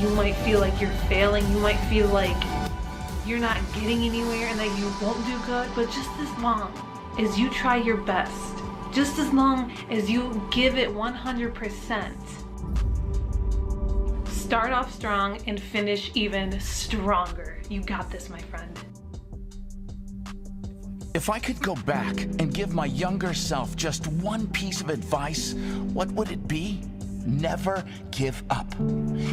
you might feel like you're failing, you might feel like you're not getting anywhere and that you won't do good, but just as long as you try your best, just as long as you give it 100%, start off strong and finish even stronger. You got this, my friend. If I could go back and give my younger self just one piece of advice, what would it be? Never give up.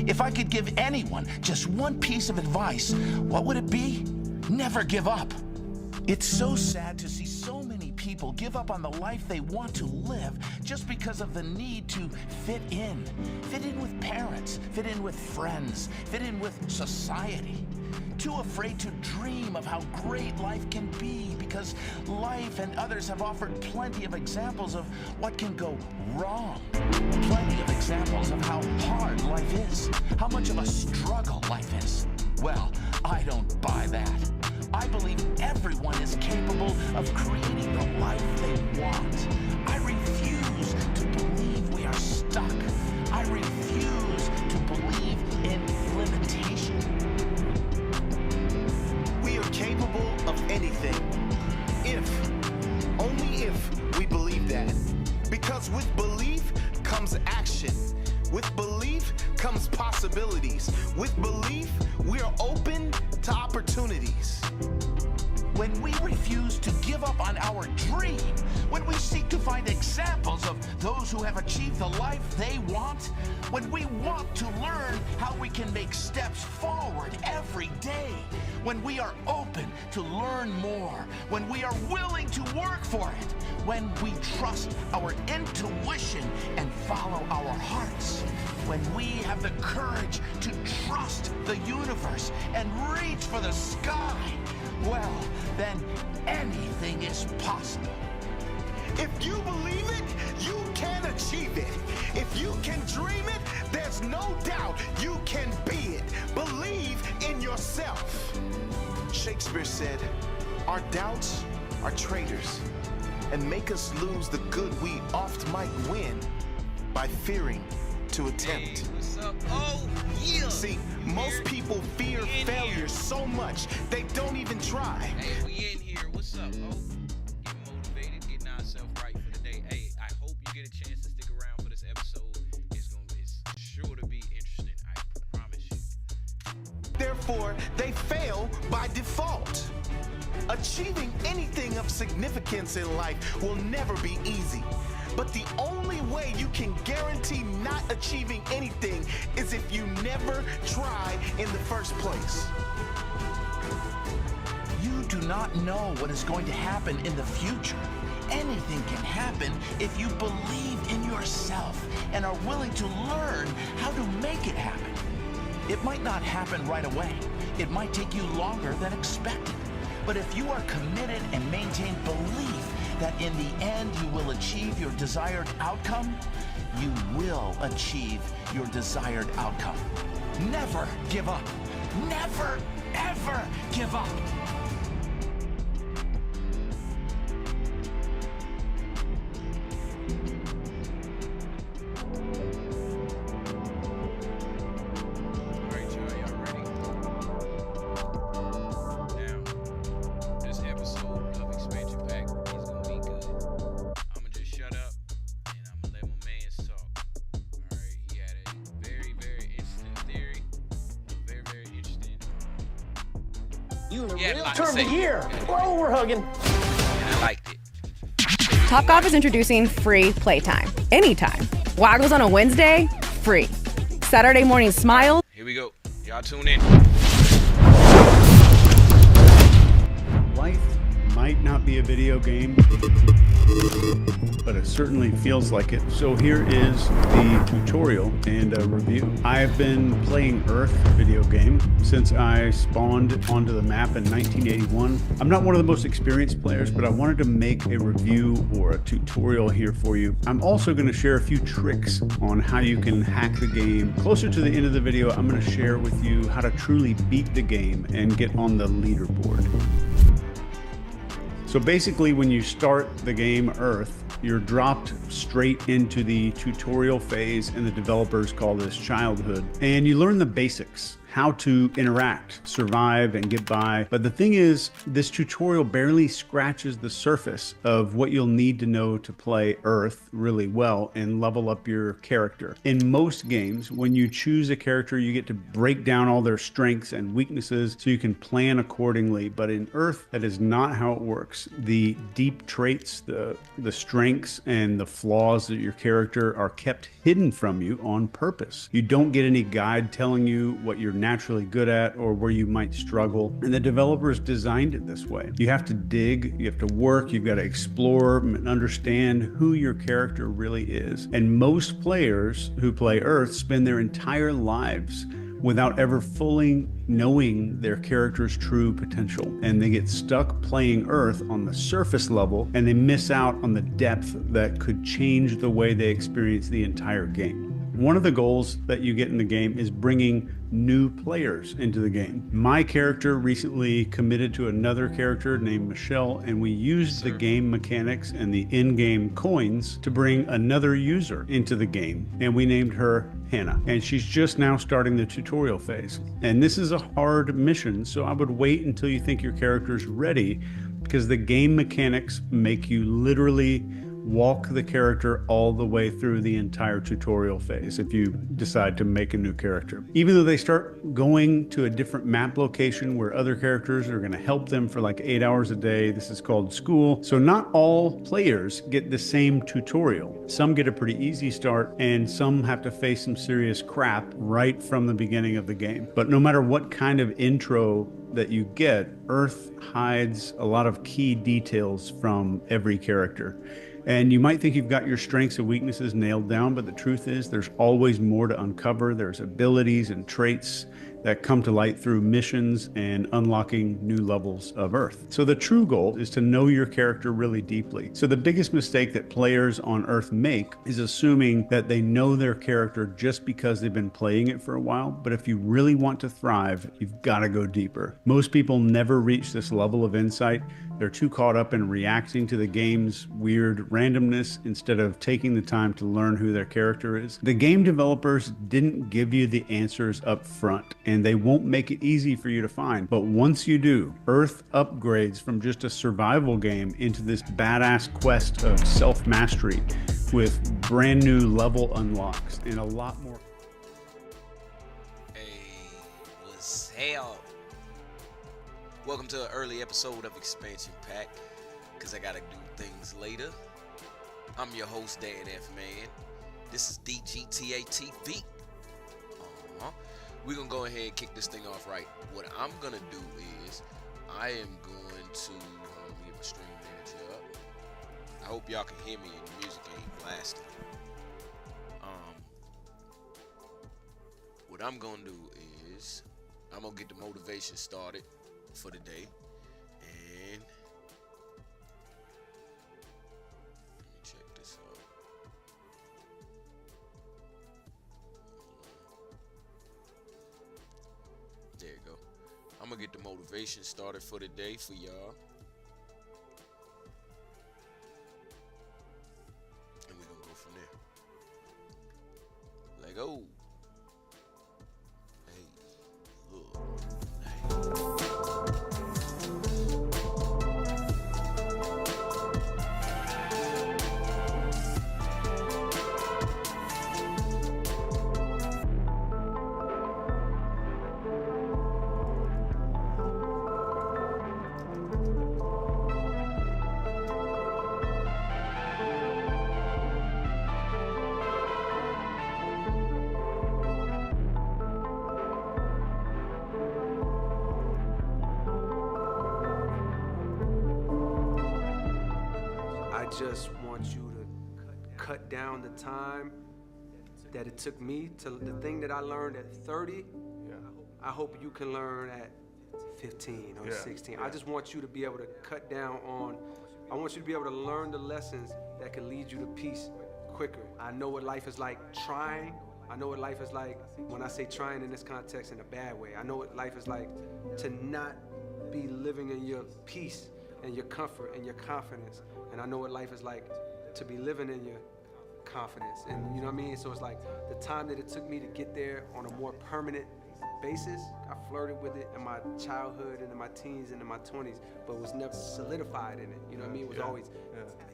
If I could give anyone just one piece of advice, what would it be? Never give up. It's so sad to see so many people give up on the life they want to live just because of the need to fit in. Fit in with parents, fit in with friends, fit in with society. Too afraid to dream of how great life can be because life and others have offered plenty of examples of what can go wrong. Plenty of examples of how hard life is, how much of a struggle life is. Well, I don't buy that. I believe everyone is capable of creating the life they want. I refuse to believe we are stuck. I refuse to believe in limitation. We are capable of anything, only if we believe that. Because with belief comes action. With belief comes possibilities. With belief, we are open to opportunities. When we refuse to give up on our dream, when we seek to find examples of those who have achieved the life they want, when we want to learn how we can make steps forward every day, when we are open to learn more, when we are willing to work for it, when we trust our intuition and follow our hearts, when we have the courage to trust the universe and reach for the sky, well, then anything is possible. If you believe it, you can achieve it. If you can dream it, there's no doubt you can be it. Believe in yourself. Shakespeare said, our doubts are traitors and make us lose the good we oft might win by fearing to attempt. Hey, what's up? Oh, yeah. See, most people fear failure so much they don't even try. Hey, we in here. What's up, oh? Getting motivated, getting ourselves right for the day. Hey, I hope you get a chance to stick around for this episode. It's sure to be interesting. I promise you. Therefore, they fail by default. Achieving anything of significance in life will never be easy. But the only way you can guarantee not achieving anything is if you never try in the first place. You do not know what is going to happen in the future. Anything can happen if you believe in yourself and are willing to learn how to make it happen. It might not happen right away. It might take you longer than expected. But if you are committed and maintain belief that in the end you will achieve your desired outcome, you will achieve your desired outcome. Never give up. Never, ever give up. You the Yeah, real like I term of say- the year. Oh, we're hugging. And I liked it. Topgolf is introducing free playtime. Anytime. Waggles on a Wednesday? Free. Saturday morning smile? Here we go. Y'all tune in. Life might not be a video game, but it certainly feels like it. So here is the tutorial and a review. I've been playing Earth video game since I spawned onto the map in 1981. I'm not one of the most experienced players, but I wanted to make a review or a tutorial here for you. I'm also going to share a few tricks on how you can hack the game. Closer to the end of the video, I'm going to share with you how to truly beat the game and get on the leaderboard. So basically, when you start the game Earth, You're dropped straight into the tutorial phase, and the developers call this childhood. And you learn the basics, how to interact, survive, and get by. But the thing is, this tutorial barely scratches the surface of what you'll need to know to play Earth really well and level up your character. In most games, when you choose a character, you get to break down all their strengths and weaknesses so you can plan accordingly. But in Earth, that is not how it works. The deep traits, the strengths, and the flaws of your character are kept hidden from you on purpose. You don't get any guide telling you what you're naturally good at or where you might struggle. And the developers designed it this way. You have to dig, you have to work, you've got to explore and understand who your character really is. And most players who play Earth spend their entire lives without ever fully knowing their character's true potential. And they get stuck playing Earth on the surface level, and they miss out on the depth that could change the way they experience the entire game. One of the goals that you get in the game is bringing new players into the game. My character recently committed to another character named Michelle, and we used the game mechanics and the in-game coins to bring another user into the game, and we named her Hannah. And she's just now starting the tutorial phase. And this is a hard mission, so I would wait until you think your character's ready, because the game mechanics make you literally walk the character all the way through the entire tutorial phase if you decide to make a new character. Even though they start going to a different map location where other characters are going to help them for like 8 hours a day. This is called school. So not all players get the same tutorial. Some get a pretty easy start, and some have to face some serious crap right from the beginning of the game. But no matter what kind of intro that you get, Earth hides a lot of key details from every character. And you might think you've got your strengths and weaknesses nailed down, but the truth is there's always more to uncover. There's abilities and traits that come to light through missions and unlocking new levels of Earth. So the true goal is to know your character really deeply. So the biggest mistake that players on Earth make is assuming that they know their character just because they've been playing it for a while. But if you really want to thrive, you've got to go deeper. Most people never reach this level of insight. They're too caught up in reacting to the game's weird randomness instead of taking the time to learn who their character is. The game developers didn't give you the answers up front, and they won't make it easy for you to find. But once you do, Earth upgrades from just a survival game into this badass quest of self-mastery with brand new level unlocks and a lot more. Hey, what's hell? Welcome to an early episode of Expansion Pack, because I gotta do things later. I'm your host, Dan F. Man. This is DGTA TV. We're gonna go ahead and kick this thing off right. What I'm gonna do is I am going to get my stream manager up. I hope y'all can hear me and the music ain't blasting. What I'm gonna do is I'm gonna get the motivation started for the day, and let me check this out. There you go. I'm gonna get the motivation started for the day for y'all, and we're gonna go from there. Let go. Hey, look. Hey. I just want you to cut down the time that it took me to the thing that I learned at 30. Yeah. I hope you can learn at 15 or 16. Yeah. I just want you to be able to cut down on, I want you to be able to learn the lessons that can lead you to peace quicker. I know what life is like trying. I know what life is like when I say trying in this context in a bad way. I know what life is like to not be living in your peace and your comfort and your confidence. And I know what life is like to be living in your confidence. And you know what I mean? So it's like the time that it took me to get there on a more permanent basis, I flirted with it in my childhood and in my teens and in my 20s, but was never solidified in it. You know what I mean? It was always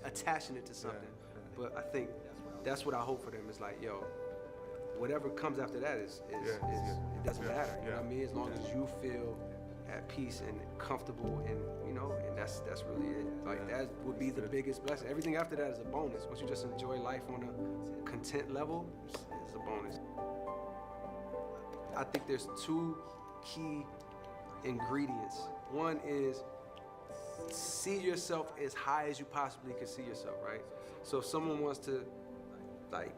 attaching it to something. But I think that's what I hope for them. It's like, yo, whatever comes after that is it doesn't matter. You know what I mean? As long as you feel at peace and comfortable, and you know, and that's really it. Like that would be the biggest blessing. Everything after that is a bonus. Once you just enjoy life on a content level, it's a bonus. I think there's two key ingredients. One is see yourself as high as you possibly can see yourself, right? So if someone wants to like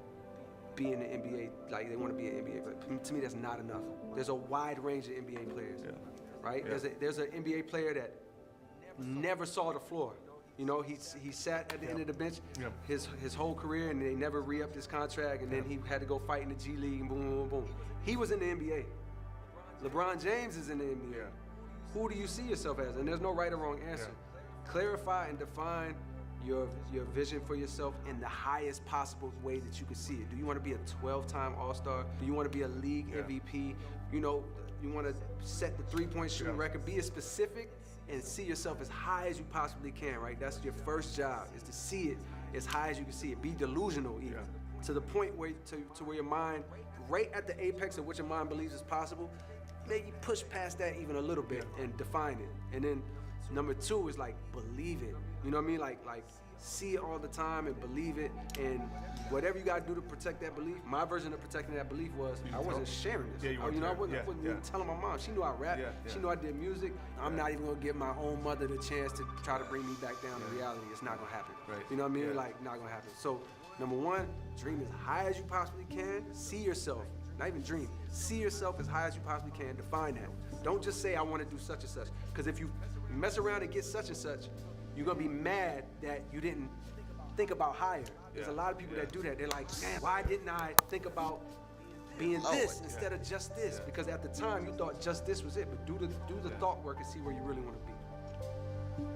be in the NBA, like they want to be an NBA player, to me that's not enough. There's a wide range of NBA players, right? There's an NBA player that never saw the floor. You know, he sat at the end of the bench his whole career, and they never re-upped his contract, and then he had to go fight in the G League, and boom, boom, boom. He was in the NBA. LeBron James is in the NBA. Who do you see yourself as? And there's no right or wrong answer. Clarify and define your vision for yourself in the highest possible way that you can see it. Do you want to be a 12-time All-Star? Do you want to be a league MVP? You know, you want to set the three-point shooting record? Be as specific and see yourself as high as you possibly can, right? That's your first job, is to see it as high as you can see it. Be delusional even, to the point where to where your mind, right at the apex of what your mind believes is possible, maybe push past that even a little bit and define it. And then number two is like believe it. You know what I mean? Like see it all the time and believe it, and whatever you gotta do to protect that belief. My version of protecting that belief was I wasn't sharing this. I wasn't even telling my mom. She knew I rapped. She knew I did music. I'm not even gonna give my own mother the chance to try to bring me back down to reality. It's not gonna happen. You know what I mean? Like, not gonna happen. So number one, dream as high as you possibly can. See yourself. Not even dream. See yourself as high as you possibly can. Define that. Don't just say I want to do such and such. Because if you mess around and get such and such, you're gonna be mad that you didn't think about higher. There's a lot of people that do that. They're like, man, why didn't I think about being this instead of just this? Because at the time you thought just this was it. But do the thought work and see where you really want to be.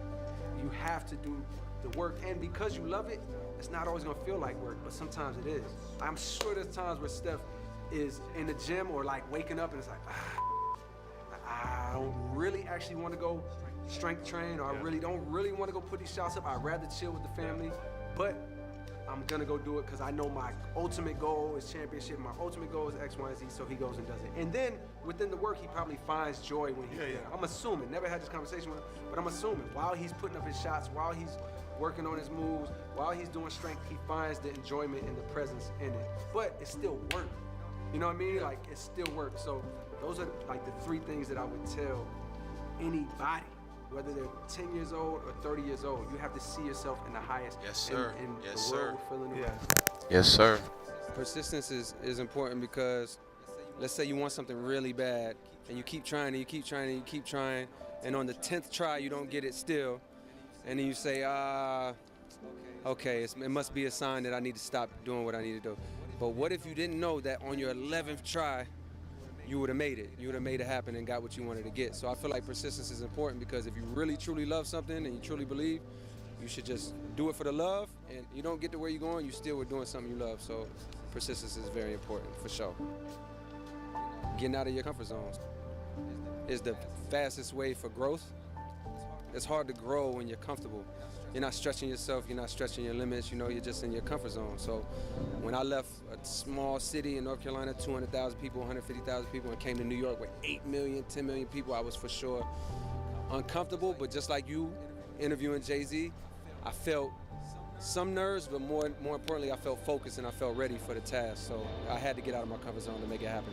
You have to do the work, and because you love it, it's not always gonna feel like work, but sometimes it is. I'm sure there's times where Steph is in the gym or like waking up and it's like, I don't really actually want to go strength train, or I really don't want to go put these shots up. I'd rather chill with the family, but I'm gonna go do it because I know my ultimate goal is championship. My ultimate goal is X, Y, and Z, so he goes and does it. And then within the work, he probably finds joy when he's there. I'm assuming, never had this conversation with him, but I'm assuming while he's putting up his shots, while he's working on his moves, while he's doing strength, he finds the enjoyment and the presence in it. But it's still work. You know what I mean? Like, it's still work. So those are like the three things that I would tell anybody, whether they're 10 years old or 30 years old. You have to see yourself in the highest. Yes, sir. And Yes, the world sir. will fill in the rest. Yes, sir. Persistence is important because let's say you want something really bad and you keep trying and you keep trying and you keep trying, and on the 10th try you don't get it still, and then you say, okay, it must be a sign that I need to stop doing what I need to do. But what if you didn't know that on your 11th try you would have made it? You would have made it happen and got what you wanted to get. So I feel like persistence is important, because if you really truly love something and you truly believe, you should just do it for the love, and you don't get to where you're going, you still were doing something you love. So persistence is very important, for sure. Getting out of your comfort zones is the fastest way for growth. It's hard to grow when you're comfortable. You're not stretching yourself, you're not stretching your limits, you know, you're just in your comfort zone. So when I left a small city in North Carolina, 200,000 people, 150,000 people, and came to New York with 8 million, 10 million people, I was for sure uncomfortable. But just like you interviewing Jay-Z, I felt some nerves, but more importantly, I felt focused and I felt ready for the task. So I had to get out of my comfort zone to make it happen.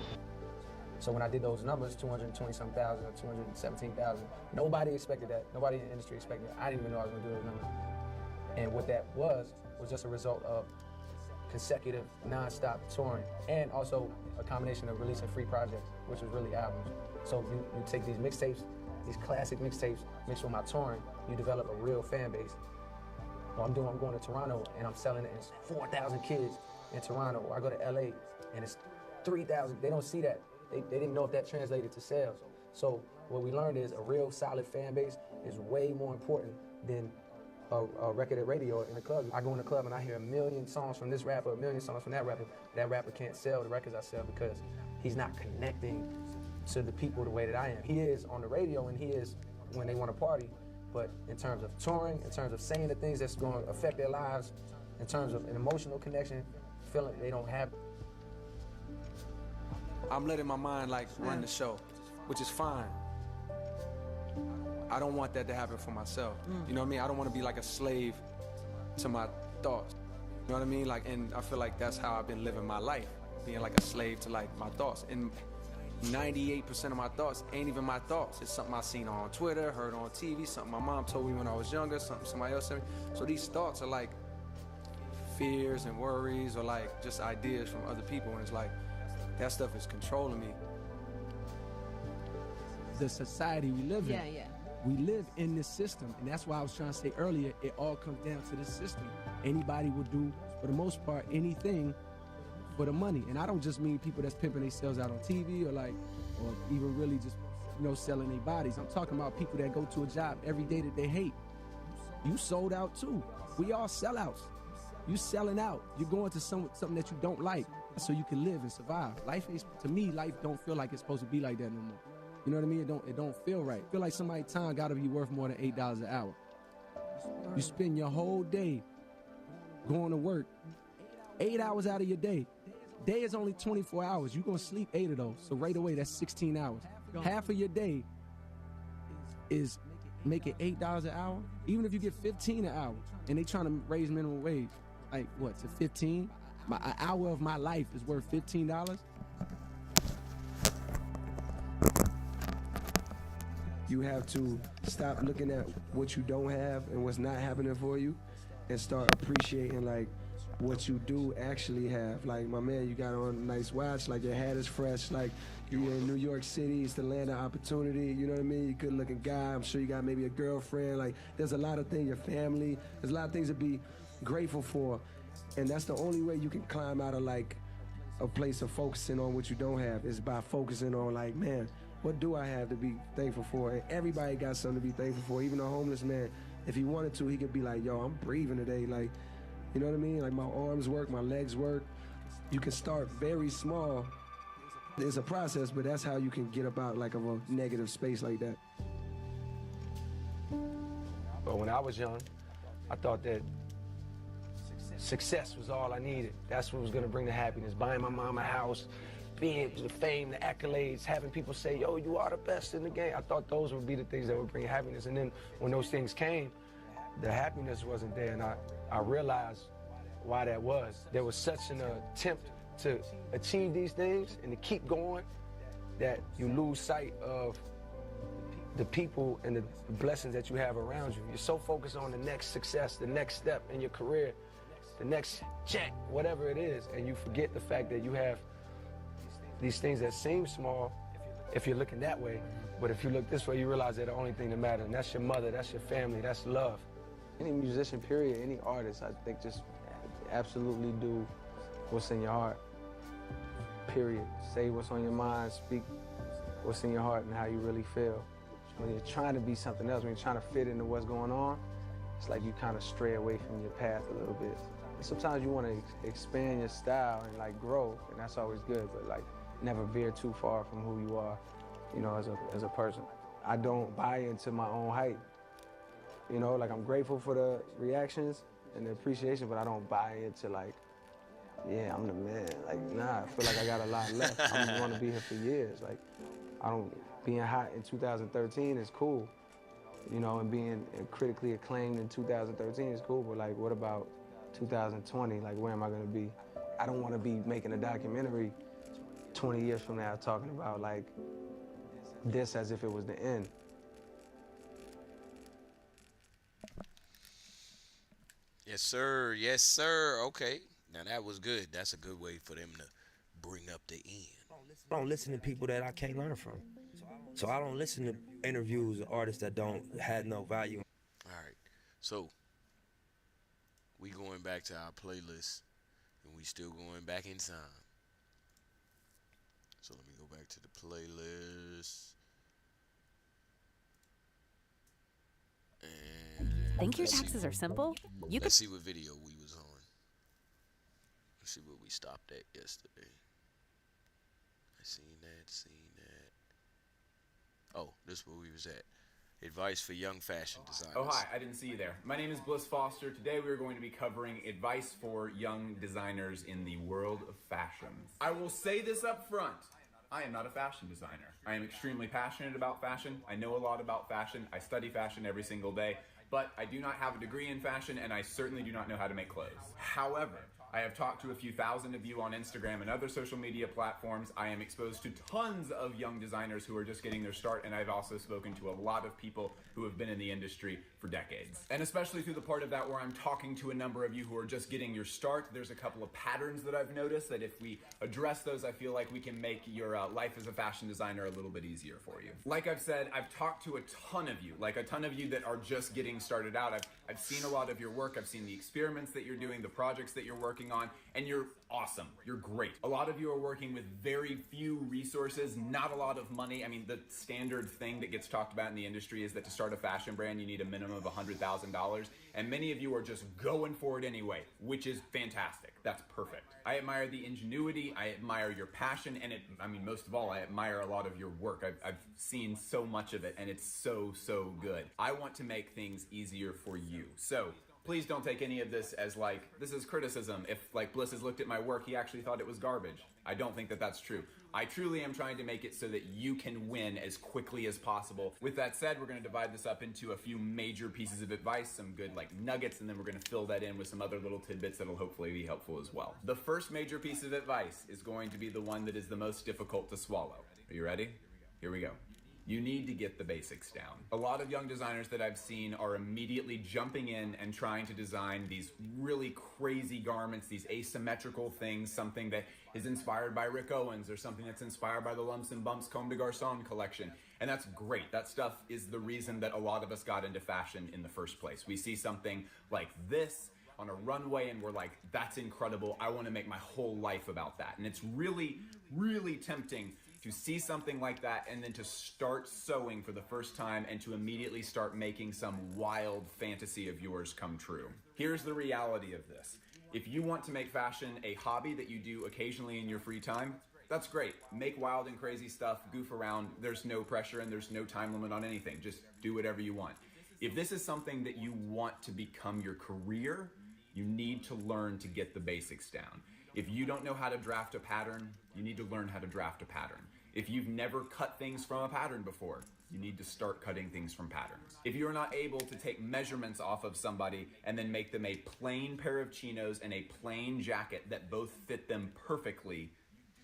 So when I did those numbers, 220-some thousand or 217,000, nobody expected that. Nobody in the industry expected that. I didn't even know I was gonna do those numbers. And what that was just a result of consecutive, non-stop touring, and also a combination of releasing free projects, which was really albums. So you take these mixtapes, these classic mixtapes, mixed with my touring, you develop a real fan base. Well, I'm going to Toronto and I'm selling it, and it's 4,000 kids in Toronto. Or I go to LA and it's 3,000. They don't see that. They didn't know if that translated to sales. So what we learned is a real solid fan base is way more important than a record at radio in the club. I go in the club and I hear a million songs from this rapper, a million songs from that rapper. That rapper can't sell the records I sell because he's not connecting to the people the way that I am. He is on the radio and he is when they want to party, but in terms of touring, in terms of saying the things that's going to affect their lives, in terms of an emotional connection, feeling they don't have. I'm letting my mind like run the show, which is fine. I don't want that to happen for myself. You know what I mean? I don't want to be like a slave to my thoughts. You know what I mean? Like, and I feel like that's how I've been living my life, being like a slave to like my thoughts. And 98% of my thoughts ain't even my thoughts. It's something I seen on Twitter, heard on TV, something my mom told me when I was younger, something somebody else said me. So these thoughts are like fears and worries or like just ideas from other people. And it's like, that stuff is controlling me. The society we live in. We live in this system, and that's why I was trying to say earlier, it all comes down to this system. Anybody will do, for the most part, anything for the money. And I don't just mean people that's pimping themselves out on TV or even really just, selling their bodies. I'm talking about people that go to a job every day that they hate. You sold out too. We all sellouts. You selling out. You're going to something that you don't like so you can live and survive. To me, life don't feel like it's supposed to be like that no more. You know what I mean? It don't feel right. I feel like somebody's time gotta be worth more than $8 an hour. You spend your whole day going to work, 8 hours out of your day. Day is only 24 hours. You're gonna sleep 8 of those. So right away, that's 16 hours. Half of your day is making $8 an hour. Even if you get 15 an hour and they trying to raise minimum wage, like what, to 15? An hour of my life is worth $15? You have to stop looking at what you don't have and what's not happening for you and start appreciating like what you do actually have. Like, my man, you got on a nice watch, like your hat is fresh, like you're in New York City, it's the land of opportunity, you know what I mean? You're a good looking guy, I'm sure you got maybe a girlfriend, like there's a lot of things, your family, there's a lot of things to be grateful for. And that's the only way you can climb out of like a place of focusing on what you don't have is by focusing on like, man, what do I have to be thankful for? And everybody got something to be thankful for. Even a homeless man, if he wanted to, he could be like, yo, I'm breathing today. Like, you know what I mean? Like, my arms work, my legs work. You can start very small. It's a process, but that's how you can get up out like of a negative space like that. But when I was young, I thought that success was all I needed. That's what was gonna bring the happiness. Buying my mom a house, being the fame, the accolades, having people say, yo, you are the best in the game. I thought those would be the things that would bring happiness. And then when those things came, the happiness wasn't there. And I realized why that was. There was such an attempt to achieve these things and to keep going that you lose sight of the people and the blessings that you have around you. You're so focused on the next success, the next step in your career, the next check, whatever it is, and you forget the fact that you have these things that seem small if you're looking that way, but if you look this way, you realize they're the only thing that matters, and that's your mother, that's your family, that's love. Any musician, period, any artist, I think just absolutely do what's in your heart, period. Say what's on your mind, speak what's in your heart and how you really feel. When you're trying to be something else, when you're trying to fit into what's going on, it's like you kind of stray away from your path a little bit. Sometimes you want to expand your style and like grow, and that's always good, but like never veer too far from who you are, you know, as a person. I don't buy into my own hype. You know, like I'm grateful for the reactions and the appreciation, but I don't buy into like, yeah, I'm the man. Like, nah, I feel like I got a lot left. I just want to be here for years. Like, being hot in 2013 is cool, you know, and being critically acclaimed in 2013 is cool, but like, what about 2020? Like, where am I gonna be? I don't want to be making a documentary 20 years from now talking about like this as if it was the end. Yes, sir. Yes, sir. Okay. Now that was good. That's a good way for them to bring up the end. I don't listen to people that I can't learn from. So I don't listen to interviews of artists that don't have no value. All right. So we going back to our playlist, and we still going back in time. So let me go back to the playlist. And Think your taxes are simple? You could Let's see what video we was on. Let's see where we stopped at yesterday. I seen that. Oh, this is where we was at. Advice for young fashion designers. Oh, hi, I didn't see you there. My name is Bliss Foster. Today we are going to be covering advice for young designers in the world of fashion. I will say this up front. I am not a fashion designer. I am extremely passionate about fashion. I know a lot about fashion. I study fashion every single day, but I do not have a degree in fashion, and I certainly do not know how to make clothes. However, I have talked to a few thousand of you on Instagram and other social media platforms. I am exposed to tons of young designers who are just getting their start, and I've also spoken to a lot of people who have been in the industry for decades. And especially through the part of that where I'm talking to a number of you who are just getting your start, there's a couple of patterns that I've noticed that if we address those, I feel like we can make your life as a fashion designer a little bit easier for you. Like I've said, I've talked to a ton of you that are just getting started out. I've seen a lot of your work. I've seen the experiments that you're doing, the projects that you're working on, and you're awesome. You're great. A lot of you are working with very few resources, not a lot of money. I mean, the standard thing that gets talked about in the industry is that to start a fashion brand, you need a minimum of $100,000. And many of you are just going for it anyway, which is fantastic. That's perfect. I admire the ingenuity. I admire your passion. And most of all, I admire a lot of your work. I've seen so much of it, and it's so, so good. I want to make things easier for you. So please don't take any of this as this is criticism. If Bliss has looked at my work, he actually thought it was garbage. I don't think that that's true. I truly am trying to make it so that you can win as quickly as possible. With that said, we're going to divide this up into a few major pieces of advice, some good nuggets, and then we're going to fill that in with some other little tidbits that'll hopefully be helpful as well. The first major piece of advice is going to be the one that is the most difficult to swallow. Are you ready? Here we go. You need to get the basics down. A lot of young designers that I've seen are immediately jumping in and trying to design these really crazy garments, these asymmetrical things, something that is inspired by Rick Owens or something that's inspired by the Lumps and Bumps Comme des Garçons collection. And that's great. That stuff is the reason that a lot of us got into fashion in the first place. We see something like this on a runway and we're like, that's incredible. I want to make my whole life about that. And it's really, really tempting to see something like that and then to start sewing for the first time and to immediately start making some wild fantasy of yours come true. Here's the reality of this. If you want to make fashion a hobby that you do occasionally in your free time, that's great. Make wild and crazy stuff, goof around. There's no pressure and there's no time limit on anything. Just do whatever you want. If this is something that you want to become your career, you need to learn to get the basics down. If you don't know how to draft a pattern, you need to learn how to draft a pattern. If you've never cut things from a pattern before, you need to start cutting things from patterns. If you're not able to take measurements off of somebody and then make them a plain pair of chinos and a plain jacket that both fit them perfectly,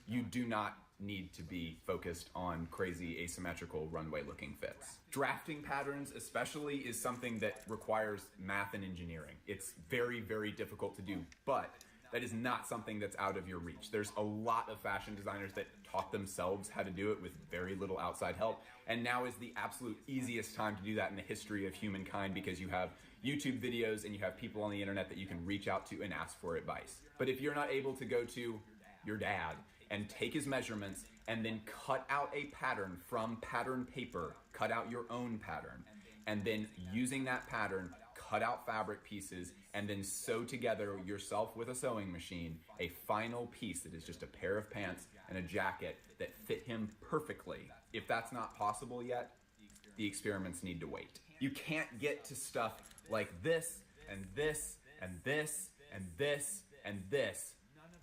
you do not need to be focused on crazy asymmetrical runway looking fits. Drafting patterns especially is something that requires math and engineering. It's very, very difficult to do, but that is not something that's out of your reach. There's a lot of fashion designers that taught themselves how to do it with very little outside help, and now is the absolute easiest time to do that in the history of humankind because you have YouTube videos and you have people on the internet that you can reach out to and ask for advice. But if you're not able to go to your dad and take his measurements and then cut out a pattern from pattern paper, cut out your own pattern, and then using that pattern, cut out fabric pieces, and then sew together yourself with a sewing machine a final piece that is just a pair of pants and a jacket that fit him perfectly. If that's not possible yet, the experiments need to wait. You can't get to stuff like this and this and this and this and this.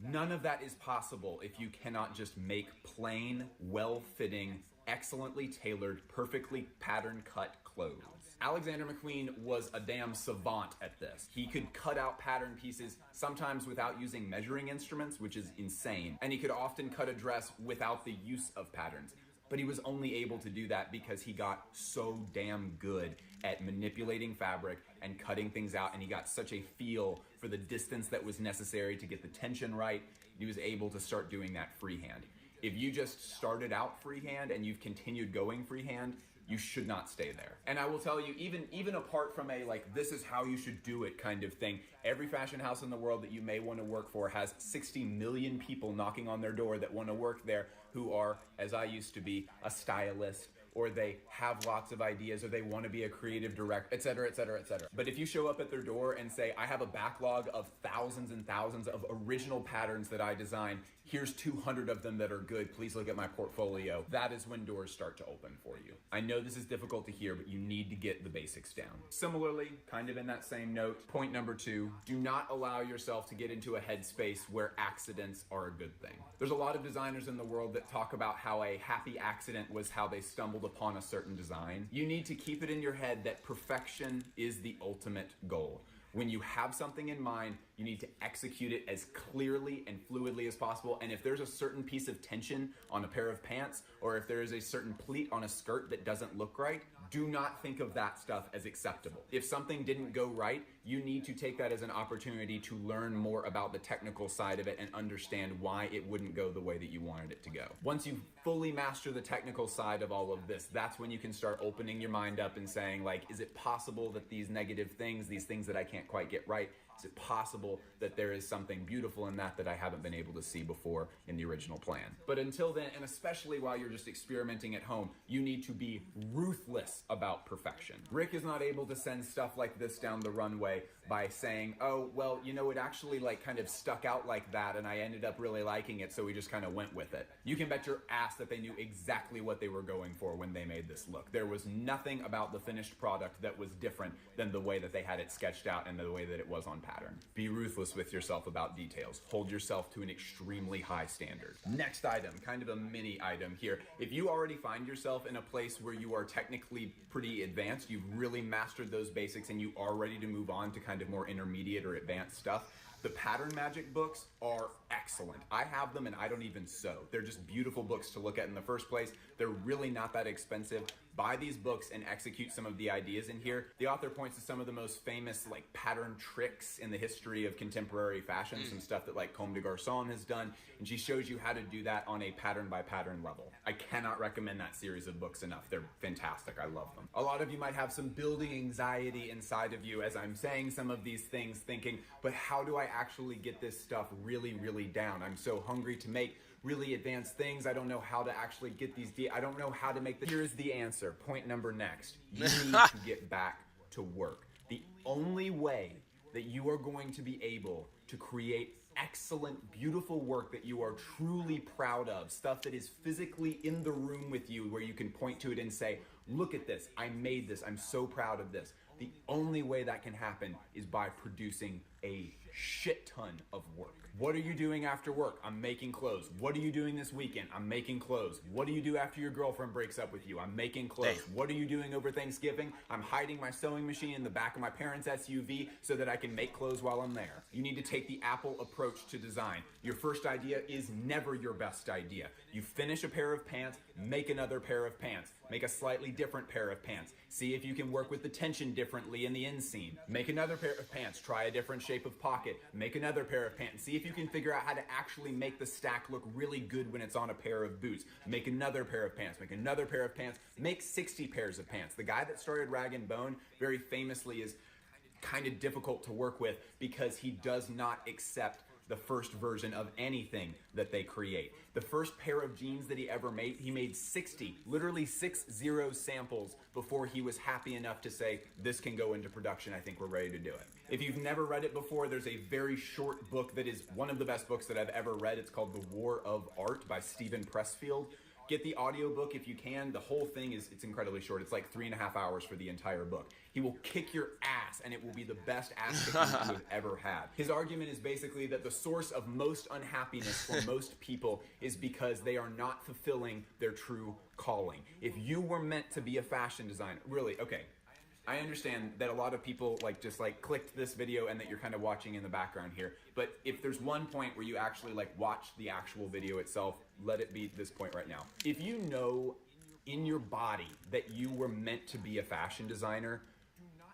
None of that is possible if you cannot just make plain, well-fitting, excellently tailored, perfectly pattern-cut clothes. Alexander McQueen was a damn savant at this. He could cut out pattern pieces, sometimes without using measuring instruments, which is insane. And he could often cut a dress without the use of patterns. But he was only able to do that because he got so damn good at manipulating fabric and cutting things out, and he got such a feel for the distance that was necessary to get the tension right. He was able to start doing that freehand. If you just started out freehand and you've continued going freehand, you should not stay there. And I will tell you, even apart from a this is how you should do it kind of thing, every fashion house in the world that you may want to work for has 60 million people knocking on their door that want to work there who are, as I used to be, a stylist or they have lots of ideas, or they want to be a creative director, etc., etc., etc. But if you show up at their door and say, I have a backlog of thousands and thousands of original patterns that I designed, here's 200 of them that are good, please look at my portfolio, that is when doors start to open for you. I know this is difficult to hear, but you need to get the basics down. Similarly, kind of in that same note, point number 2, do not allow yourself to get into a headspace where accidents are a good thing. There's a lot of designers in the world that talk about how a happy accident was how they stumbled upon a certain design. You need to keep it in your head that perfection is the ultimate goal. When you have something in mind, you need to execute it as clearly and fluidly as possible. And if there's a certain piece of tension on a pair of pants, or if there is a certain pleat on a skirt that doesn't look right, do not think of that stuff as acceptable. If something didn't go right, you need to take that as an opportunity to learn more about the technical side of it and understand why it wouldn't go the way that you wanted it to go. Once you fully master the technical side of all of this, that's when you can start opening your mind up and saying, like, is it possible that these negative things, these things that I can't quite get right, is it possible that there is something beautiful in that I haven't been able to see before in the original plan? But until then, and especially while you're just experimenting at home, you need to be ruthless about perfection. Rick is not able to send stuff like this down the runway by saying, oh, well, you know, it actually like kind of stuck out like that and I ended up really liking it, so we just kind of went with it. You can bet your ass that they knew exactly what they were going for when they made this look. There was nothing about the finished product that was different than the way that they had it sketched out and the way that it was on pattern. Be ruthless with yourself about details. Hold yourself to an extremely high standard. Next item, kind of a mini item here. If you already find yourself in a place where you are technically pretty advanced, you've really mastered those basics and you are ready to move on to kind of more intermediate or advanced stuff, the Pattern Magic books are excellent. I have them and I don't even sew. They're just beautiful books to look at in the first place. They're really not that expensive. Buy these books and execute some of the ideas in here. The author points to some of the most famous like pattern tricks in the history of contemporary fashion, some stuff that like Comme des Garçons has done, and she shows you how to do that on a pattern by pattern level. I cannot recommend that series of books enough. They're fantastic. I love them. A lot of you might have some building anxiety inside of you as I'm saying some of these things, thinking, but how do I actually get this stuff really, really down? I'm so hungry to make really advanced things. I don't know how to actually get these, I don't know how to make the, here's the answer. Point number next. You need to get back to work. The only way that you are going to be able to create excellent, beautiful work that you are truly proud of, stuff that is physically in the room with you where you can point to it and say, look at this, I made this, I'm so proud of this. The only way that can happen is by producing a shit ton of work. What are you doing after work? I'm making clothes. What are you doing this weekend? I'm making clothes. What do you do after your girlfriend breaks up with you? I'm making clothes. Damn. What are you doing over Thanksgiving? I'm hiding my sewing machine in the back of my parents' SUV so that I can make clothes while I'm there. You need to take the Apple approach to design. Your first idea is never your best idea. You finish a pair of pants, make another pair of pants. Make a slightly different pair of pants. See if you can work with the tension differently in the inseam. Make another pair of pants. Try a different shape of pocket. Make another pair of pants. See if you can figure out how to actually make the stack look really good when it's on a pair of boots. Make another pair of pants. Make another pair of pants. Make 60 pairs of pants. The guy that started Rag & Bone very famously is kind of difficult to work with because he does not accept the first version of anything that they create. The first pair of jeans that he ever made, he made 60, literally 60 samples before he was happy enough to say, this can go into production, I think we're ready to do it. If you've never read it before, there's a very short book that is one of the best books that I've ever read. It's called The War of Art by Stephen Pressfield. Get the audiobook if you can. The whole thing it's incredibly short. It's like 3.5 hours for the entire book. He will kick your ass and it will be the best ass kicking you have ever had. His argument is basically that the source of most unhappiness for most people is because they are not fulfilling their true calling. If you were meant to be a fashion designer, really, okay, I understand that a lot of people just clicked this video and that you're kind of watching in the background here. But if there's one point where you actually watch the actual video itself, let it be this point right now. If you know in your body that you were meant to be a fashion designer,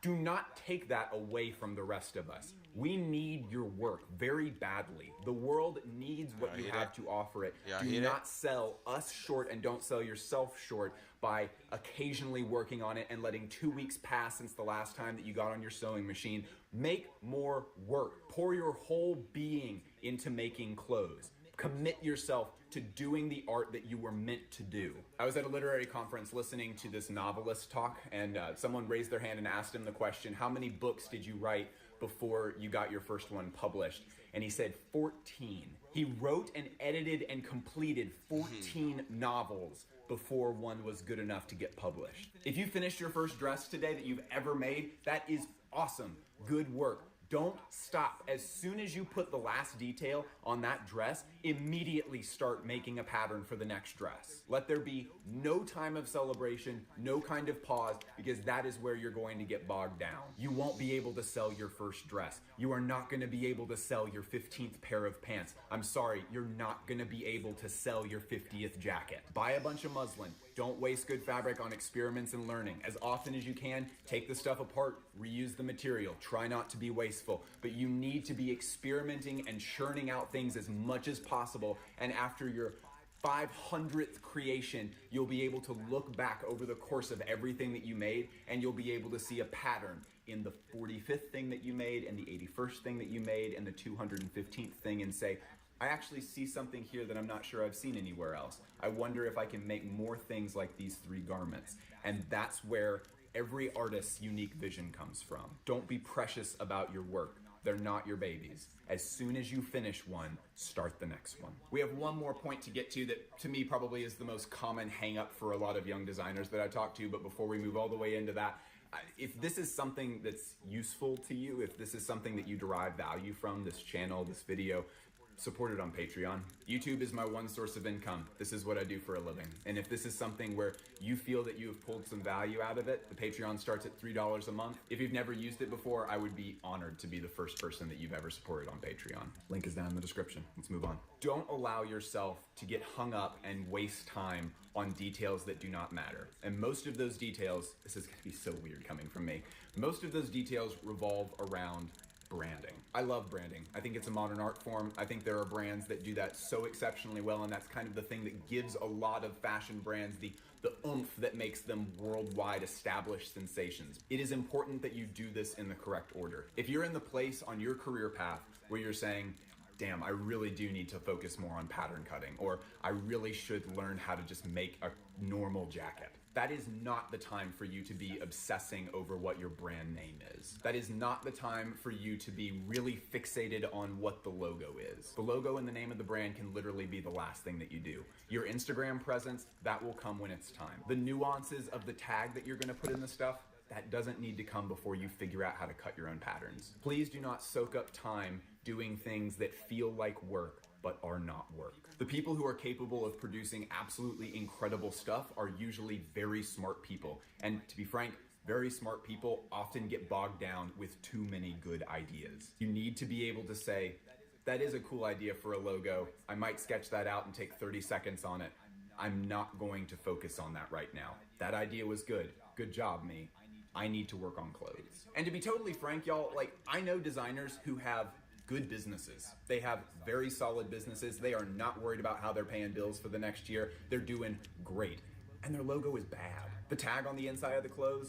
do not take that away from the rest of us. We need your work very badly. The world needs what you have to offer it. Do not sell us short and don't sell yourself short by occasionally working on it and letting 2 weeks pass since the last time that you got on your sewing machine. Make more work. Pour your whole being into making clothes. Commit yourself to doing the art that you were meant to do. I was at a literary conference listening to this novelist talk, and someone raised their hand and asked him the question, how many books did you write before you got your first one published? And he said 14. He wrote and edited and completed 14 novels before one was good enough to get published. If you finished your first dress today that you've ever made, that is awesome. Good work. Don't stop. As soon as you put the last detail on that dress, immediately start making a pattern for the next dress. Let there be no time of celebration, no kind of pause, because that is where you're going to get bogged down. You won't be able to sell your first dress. You are not going to be able to sell your 15th pair of pants. I'm sorry, you're not going to be able to sell your 50th jacket. Buy a bunch of muslin. Don't waste good fabric on experiments and learning. As often as you can, take the stuff apart, reuse the material. Try not to be wasteful, but you need to be experimenting and churning out things as much as possible. And after your 500th creation, you'll be able to look back over the course of everything that you made, and you'll be able to see a pattern in the 45th thing that you made, and the 81st thing that you made, and the 215th thing, and say, I actually see something here that I'm not sure I've seen anywhere else. I wonder if I can make more things like these 3 garments. And that's where every artist's unique vision comes from. Don't be precious about your work. They're not your babies. As soon as you finish one, start the next one. We have one more point to get to that to me probably is the most common hang up for a lot of young designers that I talk to, but before we move all the way into that, if this is something that's useful to you, if this is something that you derive value from, this channel, this video, support it on Patreon. YouTube is my one source of income. This is what I do for a living. And if this is something where you feel that you have pulled some value out of it, the Patreon starts at $3 a month. If you've never used it before, I would be honored to be the first person that you've ever supported on Patreon. Link is down in the description. Let's move on. Don't allow yourself to get hung up and waste time on details that do not matter. And most of those details, this is gonna be so weird coming from me, most of those details revolve around branding. I love branding. I think it's a modern art form. I think there are brands that do that so exceptionally well, and that's kind of the thing that gives a lot of fashion brands the oomph that makes them worldwide established sensations. It is important that you do this in the correct order. If you're in the place on your career path where you're saying, damn, I really do need to focus more on pattern cutting, or I really should learn how to just make a normal jacket. That is not the time for you to be obsessing over what your brand name is. That is not the time for you to be really fixated on what the logo is. The logo and the name of the brand can literally be the last thing that you do. Your Instagram presence, that will come when it's time. The nuances of the tag that you're gonna put in the stuff, that doesn't need to come before you figure out how to cut your own patterns. Please do not soak up time doing things that feel like work but are not work. The people who are capable of producing absolutely incredible stuff are usually very smart people. And to be frank, very smart people often get bogged down with too many good ideas. You need to be able to say, that is a cool idea for a logo. I might sketch that out and take 30 seconds on it. I'm not going to focus on that right now. That idea was good. Good job, me. I need to work on clothes. And to be totally frank, y'all, like, I know designers who have good businesses. They have very solid businesses. They are not worried about how they're paying bills for the next year. They're doing great. And their logo is bad. The tag on the inside of the clothes,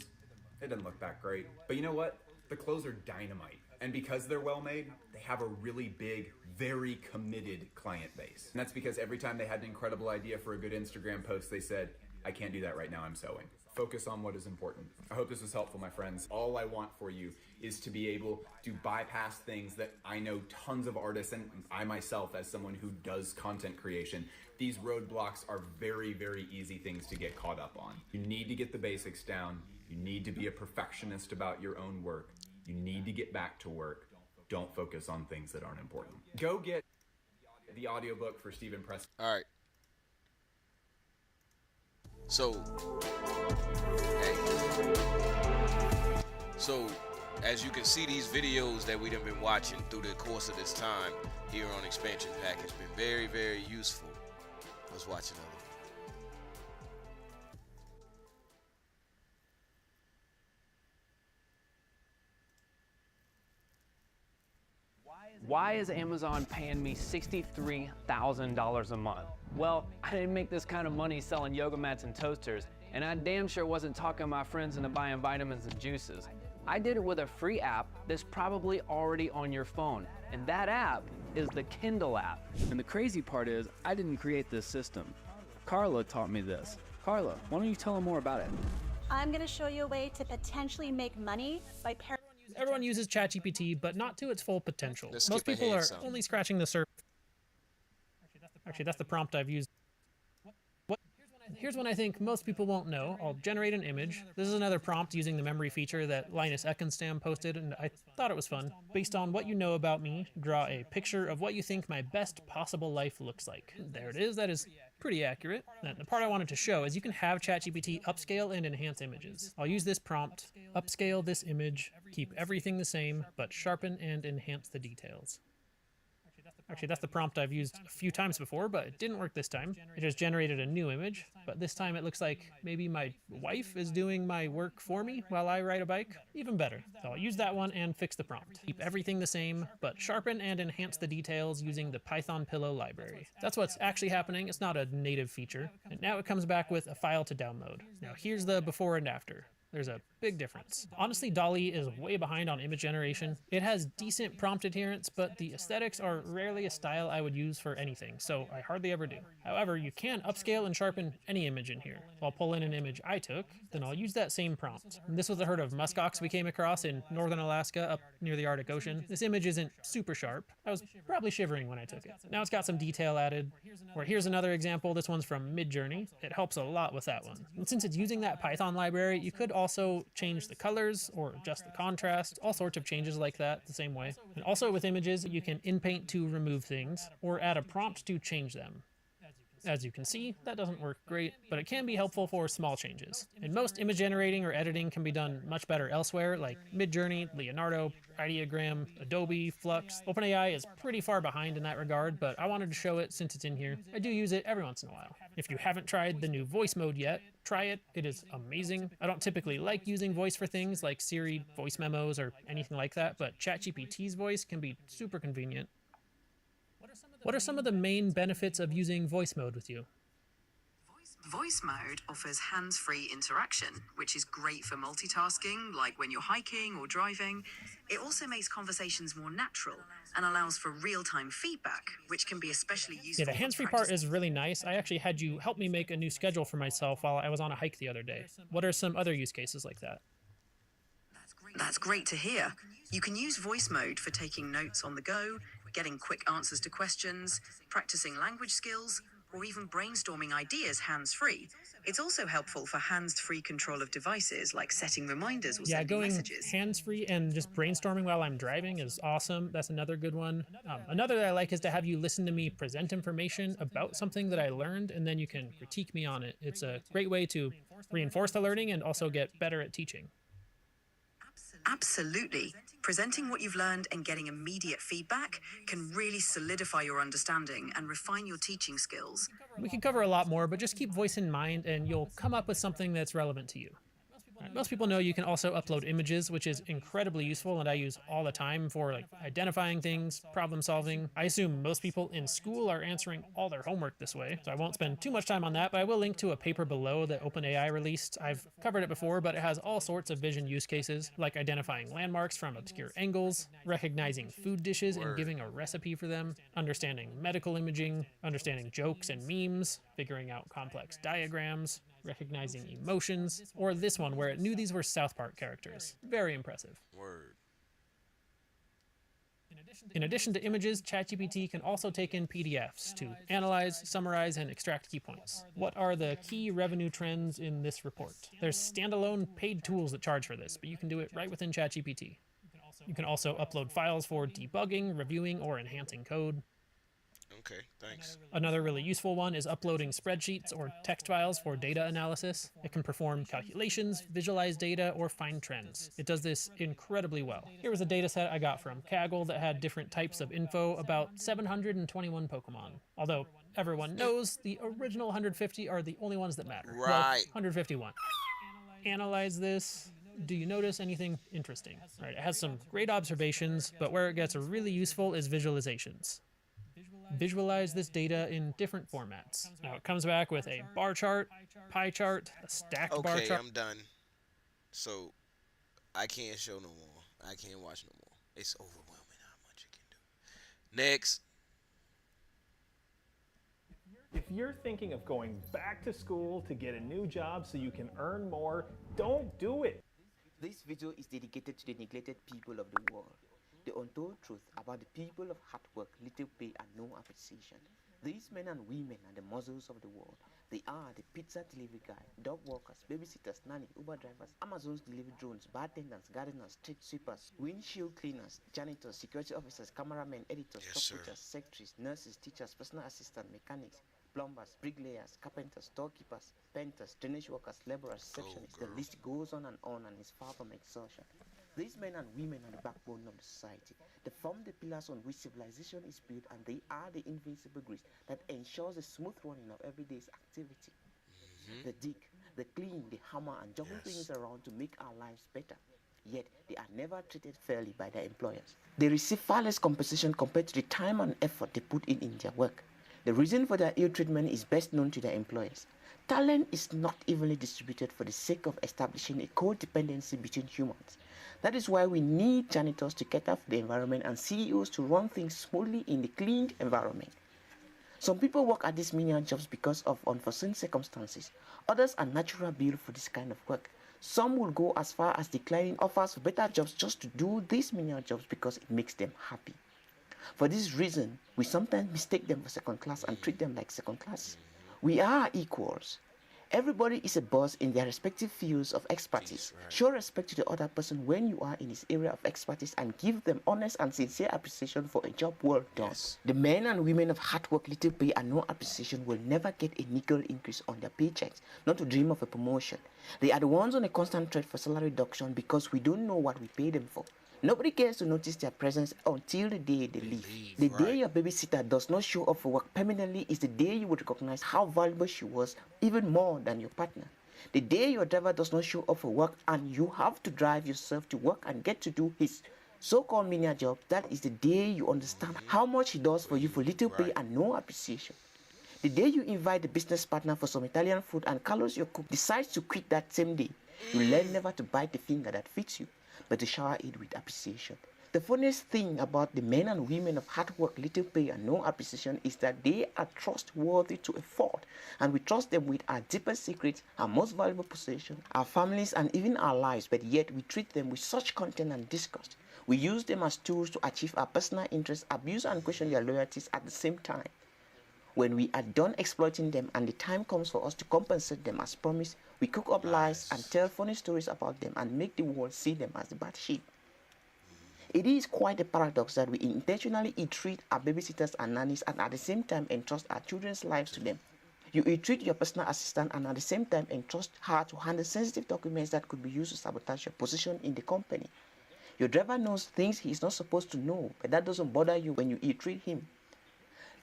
it doesn't look that great. But you know what? The clothes are dynamite. And because they're well made, they have a really big, very committed client base. And that's because every time they had an incredible idea for a good Instagram post, they said, I can't do that right now, I'm sewing. Focus on what is important. I hope this was helpful, my friends. All I want for you is to be able to bypass things that I know tons of artists, and I myself as someone who does content creation, these roadblocks are very, very easy things to get caught up on. You need to get the basics down. You need to be a perfectionist about your own work. You need to get back to work. Don't focus on things that aren't important. Go get the audiobook for Stephen Preston. All right. So, as you can see, these videos that we've been watching through the course of this time here on Expansion Pack has been very, very useful. Let's watch another one. Why is Amazon paying me $63,000 a month? Well, I didn't make this kind of money selling yoga mats and toasters. And I damn sure wasn't talking my friends into buying vitamins and juices. I did it with a free app that's probably already on your phone. And that app is the Kindle app. And the crazy part is, I didn't create this system. Carla taught me this. Carla, why don't you tell them more about it? I'm going to show you a way to potentially make money by pairing. Everyone uses ChatGPT, but not to its full potential. Let's Most skip people ahead are some. only scratching the surface. Actually, that's the prompt I've used. Here's one I think most people won't know. I'll generate an image. This is another prompt using the memory feature that Linus Ekenstam posted, and I thought it was fun. Based on what you know about me, draw a picture of what you think my best possible life looks like. There it is. That is pretty accurate. And the part I wanted to show is you can have ChatGPT upscale and enhance images. I'll use this prompt, upscale this image, keep everything the same, but sharpen and enhance the details. Actually, that's the prompt I've used a few times before, but it didn't work this time. It just generated a new image, but this time it looks like maybe my wife is doing my work for me while I ride a bike. Even better. So I'll use that one and fix the prompt. Keep everything the same, but sharpen and enhance the details using the Python Pillow library. That's what's actually happening. It's not a native feature. And now it comes back with a file to download. Now here's the before and after. There's a big difference. Honestly, DALL-E is way behind on image generation. It has decent prompt adherence, but the aesthetics are rarely a style I would use for anything, so I hardly ever do. However, you can upscale and sharpen any image in here. I'll pull in an image I took, then I'll use that same prompt. And this was a herd of muskox we came across in northern Alaska up near the Arctic Ocean. This image isn't super sharp. I was probably shivering when I took it. Now it's got some detail added. Or here's another example. This one's from Midjourney. It helps a lot with that one. And since it's using that Python library, you could also change the colors or adjust the contrast, all sorts of changes like that the same way. And also with images, you can inpaint to remove things or add a prompt to change them. As you can see, that doesn't work great, but it can be helpful for small changes. And most image generating or editing can be done much better elsewhere, like Midjourney, Leonardo, Ideogram, Adobe, Flux. OpenAI is pretty far behind in that regard, but I wanted to show it since it's in here. I do use it every once in a while. If you haven't tried the new voice mode yet, try it. It is amazing. I don't typically like using voice for things like Siri voice memos or anything like that, but ChatGPT's voice can be super convenient. What are some of the main benefits of using voice mode with you? Voice mode offers hands-free interaction, which is great for multitasking, like when you're hiking or driving. It also makes conversations more natural and allows for real-time feedback, which can be especially useful. Yeah, the hands-free part is really nice. I actually had you help me make a new schedule for myself while I was on a hike the other day. What are some other use cases like that? That's great to hear. You can use voice mode for taking notes on the go, getting quick answers to questions, practicing language skills, or even brainstorming ideas hands-free. It's also helpful for hands-free control of devices, like setting reminders or sending going messages. hands-free and just brainstorming while I'm driving is awesome. That's another good one. Another that I like is to have you listen to me present information about something that I learned, and then you can critique me on it. It's a great way to reinforce the learning and also get better at teaching. Absolutely. Presenting what you've learned and getting immediate feedback can really solidify your understanding and refine your teaching skills. We could cover a lot more, but just keep voice in mind and you'll come up with something that's relevant to you. Most people know you can also upload images, which is incredibly useful and I use all the time for identifying things, problem solving. I assume most people in school are answering all their homework this way, so I won't spend too much time on that, but I will link to a paper below that OpenAI released. I've covered it before, but it has all sorts of vision use cases, like identifying landmarks from obscure angles, recognizing food dishes and giving a recipe for them, understanding medical imaging, understanding jokes and memes, figuring out complex diagrams, recognizing emotions, or this one where it knew these were South Park characters. Very impressive. Word. In addition to images, ChatGPT can also take in PDFs to analyze, summarize, and extract key points. What are the key revenue trends in this report? There's standalone paid tools that charge for this, but you can do it right within ChatGPT. You can also upload files for debugging, reviewing, or enhancing code. Okay, thanks. Another really useful one is uploading spreadsheets or text files for data analysis. It can perform calculations, visualize data, or find trends. It does this incredibly well. Here was a data set I got from Kaggle that had different types of info about 721 Pokemon. Although everyone knows the original 150 are the only ones that matter. Right. Well, 151. Analyze this. Do you notice anything interesting? Right, it has some great observations, but where it gets really useful is visualizations. visualize this data in different formats. Now it comes back with a bar chart, pie chart, a stacked bar Okay, chart. I'm done. So I can't show no more. I can't watch no more. It's overwhelming how much it can do. Next. If you're thinking of going back to school to get a new job so you can earn more, don't do it. This video is dedicated to the neglected people of the world. The untold truth about the people of hard work, little pay, and no appreciation. These men and women are the muzzles of the world. They are the pizza delivery guy, dog walkers, babysitters, nanny, Uber drivers, Amazon's delivery drones, bartenders, gardeners, street sweepers, windshield cleaners, janitors, security officers, cameramen, editors, stockbrookers, secretaries, nurses, teachers, personal assistants, mechanics, plumbers, bricklayers, carpenters, storekeepers, painters, drainage workers, laborers, receptionists. The list goes on and is far from exhaustion. These men and women are the backbone of the society. They form the pillars on which civilization is built, and they are the invincible grease that ensures the smooth running of everyday's activity. They dig, they clean, they hammer and juggle things around to make our lives better. Yet, they are never treated fairly by their employers. They receive far less compensation compared to the time and effort they put in their work. The reason for their ill treatment is best known to their employers. Talent is not evenly distributed for the sake of establishing a codependency between humans. That is why we need janitors to cater for the environment and CEOs to run things smoothly in the cleaned environment. Some people work at these menial jobs because of unforeseen circumstances. Others are naturally built for this kind of work. Some will go as far as declining offers for better jobs just to do these menial jobs because it makes them happy. For this reason, we sometimes mistake them for second class and treat them like second class. We are equals. Everybody is a boss in their respective fields of expertise. Show respect to the other person when you are in his area of expertise and give them honest and sincere appreciation for a job well done. The men and women of hard work, little pay, and no appreciation will never get a nickel increase on their paychecks, not to dream of a promotion. They are the ones on a constant threat for salary reduction because we don't know what we pay them for. Nobody cares to notice their presence until the day they leave. The day your babysitter does not show up for work permanently is the day you would recognize how valuable she was, even more than your partner. The day your driver does not show up for work and you have to drive yourself to work and get to do his so-called menial job, that is the day you understand how much he does for you for little pay and no appreciation. The day you invite the business partner for some Italian food and Carlos, your cook, decides to quit that same day, you learn never to bite the finger that fits you, but to shower it with appreciation. The funniest thing about the men and women of hard work, little pay, and no appreciation is that they are trustworthy to a fault, and we trust them with our deepest secrets, our most valuable possession, our families, and even our lives, but yet we treat them with such contempt and disgust. We use them as tools to achieve our personal interests, abuse and question their loyalties at the same time. When we are done exploiting them and the time comes for us to compensate them as promised, we cook up lies and tell funny stories about them and make the world see them as the bad sheep. It is quite a paradox that we intentionally ill-treat our babysitters and nannies and at the same time entrust our children's lives to them. You ill-treat your personal assistant and at the same time entrust her to handle sensitive documents that could be used to sabotage your position in the company. Your driver knows things he is not supposed to know, but that doesn't bother you when you ill-treat him.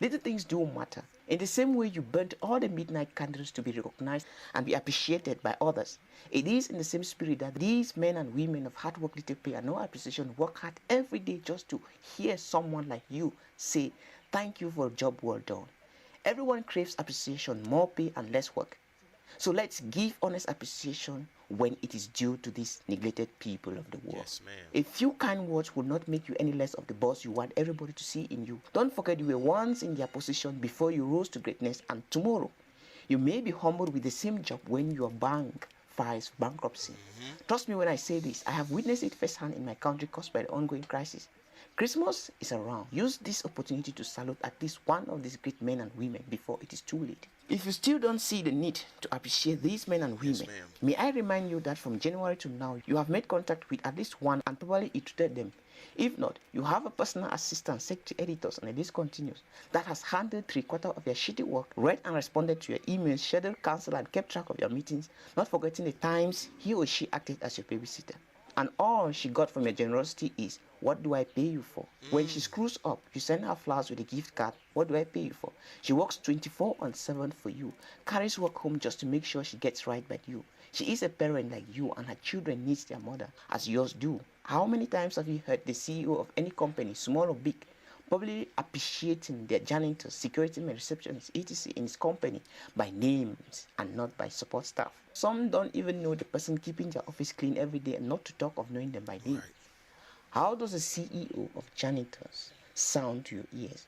Little things do matter. In the same way you burnt all the midnight candles to be recognized and be appreciated by others, it is in the same spirit that these men and women of hard work, little pay, and no appreciation work hard every day just to hear someone like you say, "Thank you for a job well done." Everyone craves appreciation, more pay, and less work. So let's give honest appreciation when it is due to these neglected people of the world. Yes, ma'am. A few kind words will not make you any less of the boss you want everybody to see in you. Don't forget you were once in their position before you rose to greatness, and tomorrow you may be humbled with the same job when your bank files bankruptcy. Trust me when I say this, I have witnessed it firsthand in my country caused by the ongoing crisis. Christmas is around. Use this opportunity to salute at least one of these great men and women before it is too late. If you still don't see the need to appreciate these men and women, may I remind you that from January to now, you have made contact with at least one and probably treated them. If not, you have a personal assistant, secretary, editors, and the list continues, that has handled 3/4 of your shitty work, read and responded to your emails, scheduled, cancelled, and kept track of your meetings, not forgetting the times he or she acted as your babysitter. And all she got from your generosity is, "What do I pay you for?" When she screws up, you send her flowers with a gift card. "What do I pay you for?" She works 24/7 for you, carries work home just to make sure she gets right by you. She is a parent like you, and her children needs their mother, as yours do. How many times have you heard the CEO of any company, small or big, publicly appreciating their janitors, security men, receptionists, etc. in his company by names and not by support staff. Some don't even know the person keeping their office clean every day, and not to talk of knowing them by name. How does a CEO of janitors sound to your ears?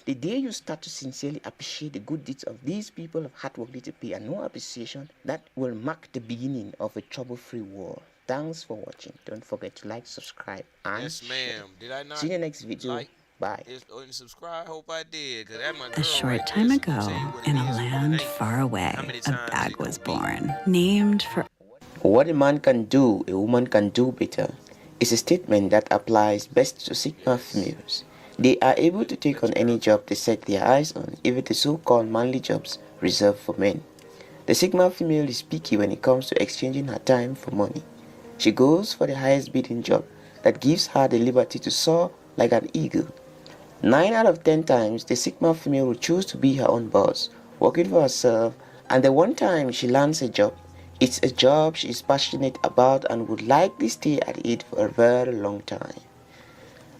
The day you start to sincerely appreciate the good deeds of these people of hard work, little pay, and no appreciation, that will mark the beginning of a trouble-free world. Thanks for watching. Don't forget to like, subscribe, and Yes, share. ma'am. Did I not? See you in the next video. Like, Bye. and subscribe. Hope I did, cause that's my girl A short right time there. ago, So I'm gonna tell you what it in a is for land today. far away, How many a times bag it was gonna be? born, named for. What a man can do, a woman can do better is a statement that applies best to Sigma females. They are able to take on any job they set their eyes on, even the so-called manly jobs reserved for men. The Sigma female is picky when it comes to exchanging her time for money. She goes for the highest bidding job that gives her the liberty to soar like an eagle. 9 out of 10 times, the Sigma female will choose to be her own boss, working for herself, and the one time she lands a job, it's a job she is passionate about and would likely stay at it for a very long time.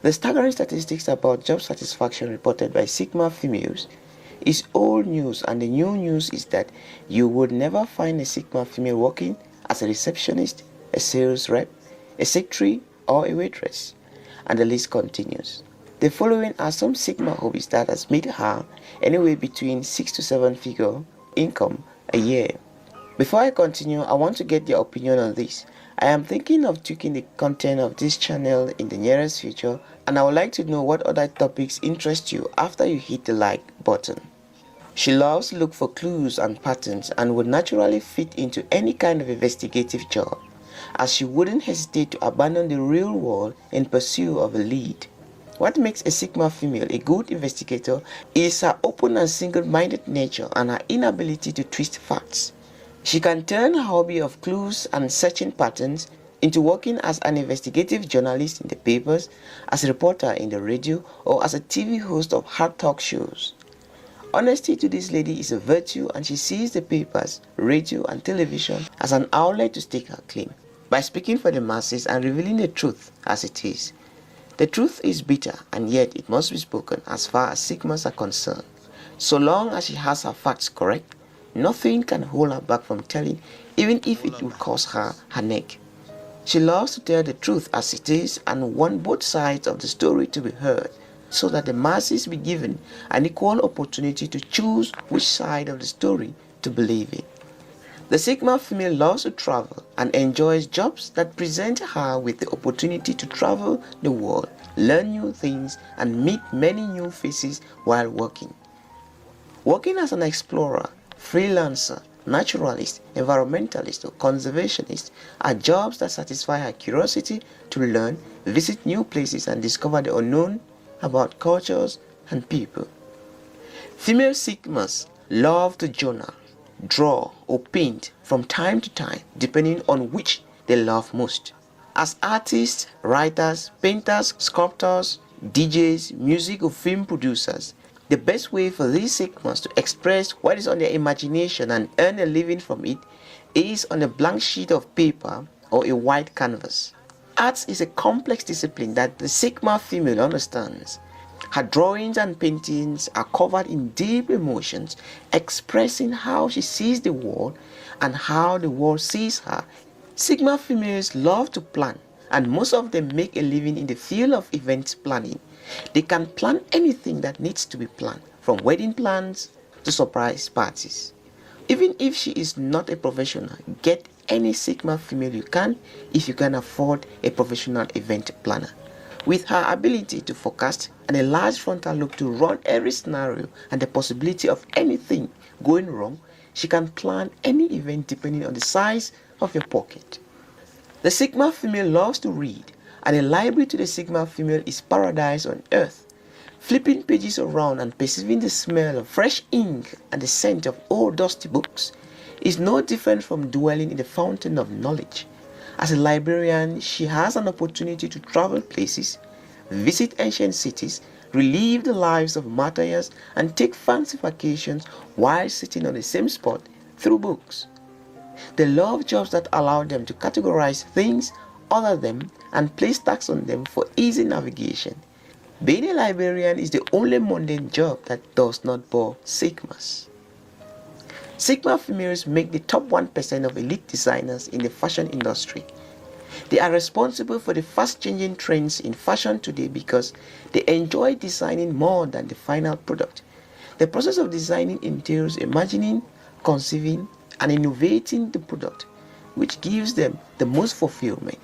The staggering statistics about job satisfaction reported by Sigma females is old news, and the new news is that you would never find a Sigma female working as a receptionist, a sales rep, a secretary, or a waitress, and the list continues. The following are some Sigma hobbies that has made her anywhere between 6 to 7 figure income a year. Before I continue, I want to get your opinion on this. I am thinking of tweaking the content of this channel in the nearest future, and I would like to know what other topics interest you after you hit the like button. She loves to look for clues and patterns and would naturally fit into any kind of investigative job, as she wouldn't hesitate to abandon the real world in pursuit of a lead. What makes a Sigma female a good investigator is her open and single-minded nature and her inability to twist facts. She can turn her hobby of clues and searching patterns into working as an investigative journalist in the papers, as a reporter in the radio, or as a TV host of hard talk shows. Honesty to this lady is a virtue, and she sees the papers, radio, and television as an outlet to stake her claim, by speaking for the masses and revealing the truth as it is. The truth is bitter, and yet it must be spoken as far as Sigmas are concerned. So long as she has her facts correct, nothing can hold her back from telling, even if it would cost her her neck. She loves to tell the truth as it is and wants both sides of the story to be heard, so that the masses be given an equal opportunity to choose which side of the story to believe in. The Sigma female loves to travel and enjoys jobs that present her with the opportunity to travel the world, learn new things, and meet many new faces while working. Working as an explorer, freelancer, naturalist, environmentalist, or conservationist are jobs that satisfy her curiosity to learn, visit new places, and discover the unknown about cultures and people. Female Sigmas love to journal, draw, or paint from time to time, depending on which they love most. As artists, writers, painters, sculptors, DJs, music or film producers, the best way for these Sigmas to express what is on their imagination and earn a living from it is on a blank sheet of paper or a white canvas. Arts is a complex discipline that the Sigma female understands. Her drawings and paintings are covered in deep emotions, expressing how she sees the world and how the world sees her. Sigma females love to plan, and most of them make a living in the field of event planning. They can plan anything that needs to be planned, from wedding plans to surprise parties. Even if she is not a professional, get any Sigma female you can if you can afford a professional event planner. With her ability to forecast and a large frontal lobe to run every scenario and the possibility of anything going wrong, she can plan any event depending on the size of your pocket. The Sigma female loves to read, and a library to the Sigma female is paradise on earth. Flipping pages around and perceiving the smell of fresh ink and the scent of old dusty books is no different from dwelling in the fountain of knowledge. As a librarian, she has an opportunity to travel places, visit ancient cities, relive the lives of martyrs, and take fancy vacations while sitting on the same spot through books. They love jobs that allow them to categorize things, order them, and place tags on them for easy navigation. Being a librarian is the only mundane job that does not bore Sigmas. Sigma females make the top 1% of elite designers in the fashion industry. They are responsible for the fast-changing trends in fashion today because they enjoy designing more than the final product. The process of designing entails imagining, conceiving, and innovating the product, which gives them the most fulfillment.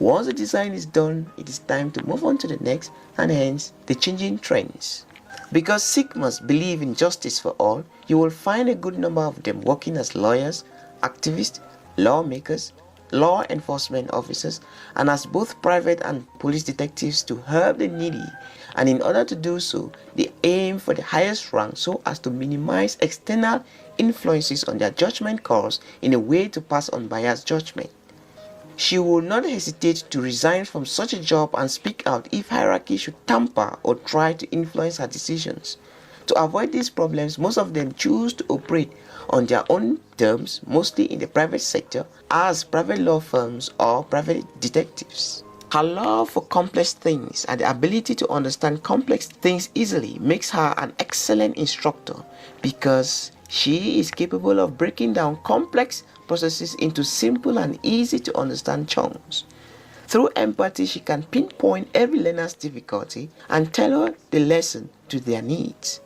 Once the design is done, it is time to move on to the next, and hence the changing trends. Because Sigmas believe in justice for all, you will find a good number of them working as lawyers, activists, lawmakers, law enforcement officers, and as both private and police detectives to help the needy. And in order to do so, they aim for the highest rank so as to minimize external influences on their judgment calls in a way to pass on biased judgment. She will not hesitate to resign from such a job and speak out if hierarchy should tamper or try to influence her decisions. To avoid these problems, most of them choose to operate on their own terms, mostly in the private sector, as private law firms or private detectives. Her love for complex things and the ability to understand complex things easily makes her an excellent instructor because she is capable of breaking down complex processes into simple and easy to understand chunks. Through empathy, she can pinpoint every learner's difficulty and tailor the lesson to their needs.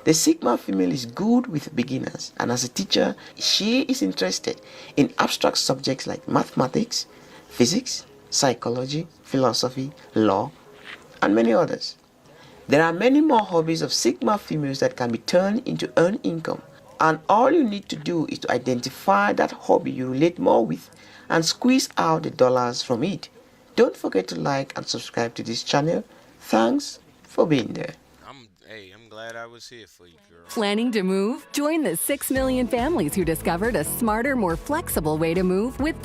The Sigma female is good with beginners, and as a teacher, she is interested in abstract subjects like mathematics, physics, psychology, philosophy, law, and many others. There are many more hobbies of Sigma females that can be turned into earned income, and all you need to do is to identify that hobby you relate more with and squeeze out the dollars from it. Don't forget to like and subscribe to this channel. Thanks for being there. I'm glad I was here for you, girl. Planning to move? Join the 6 million families who discovered a smarter, more flexible way to move with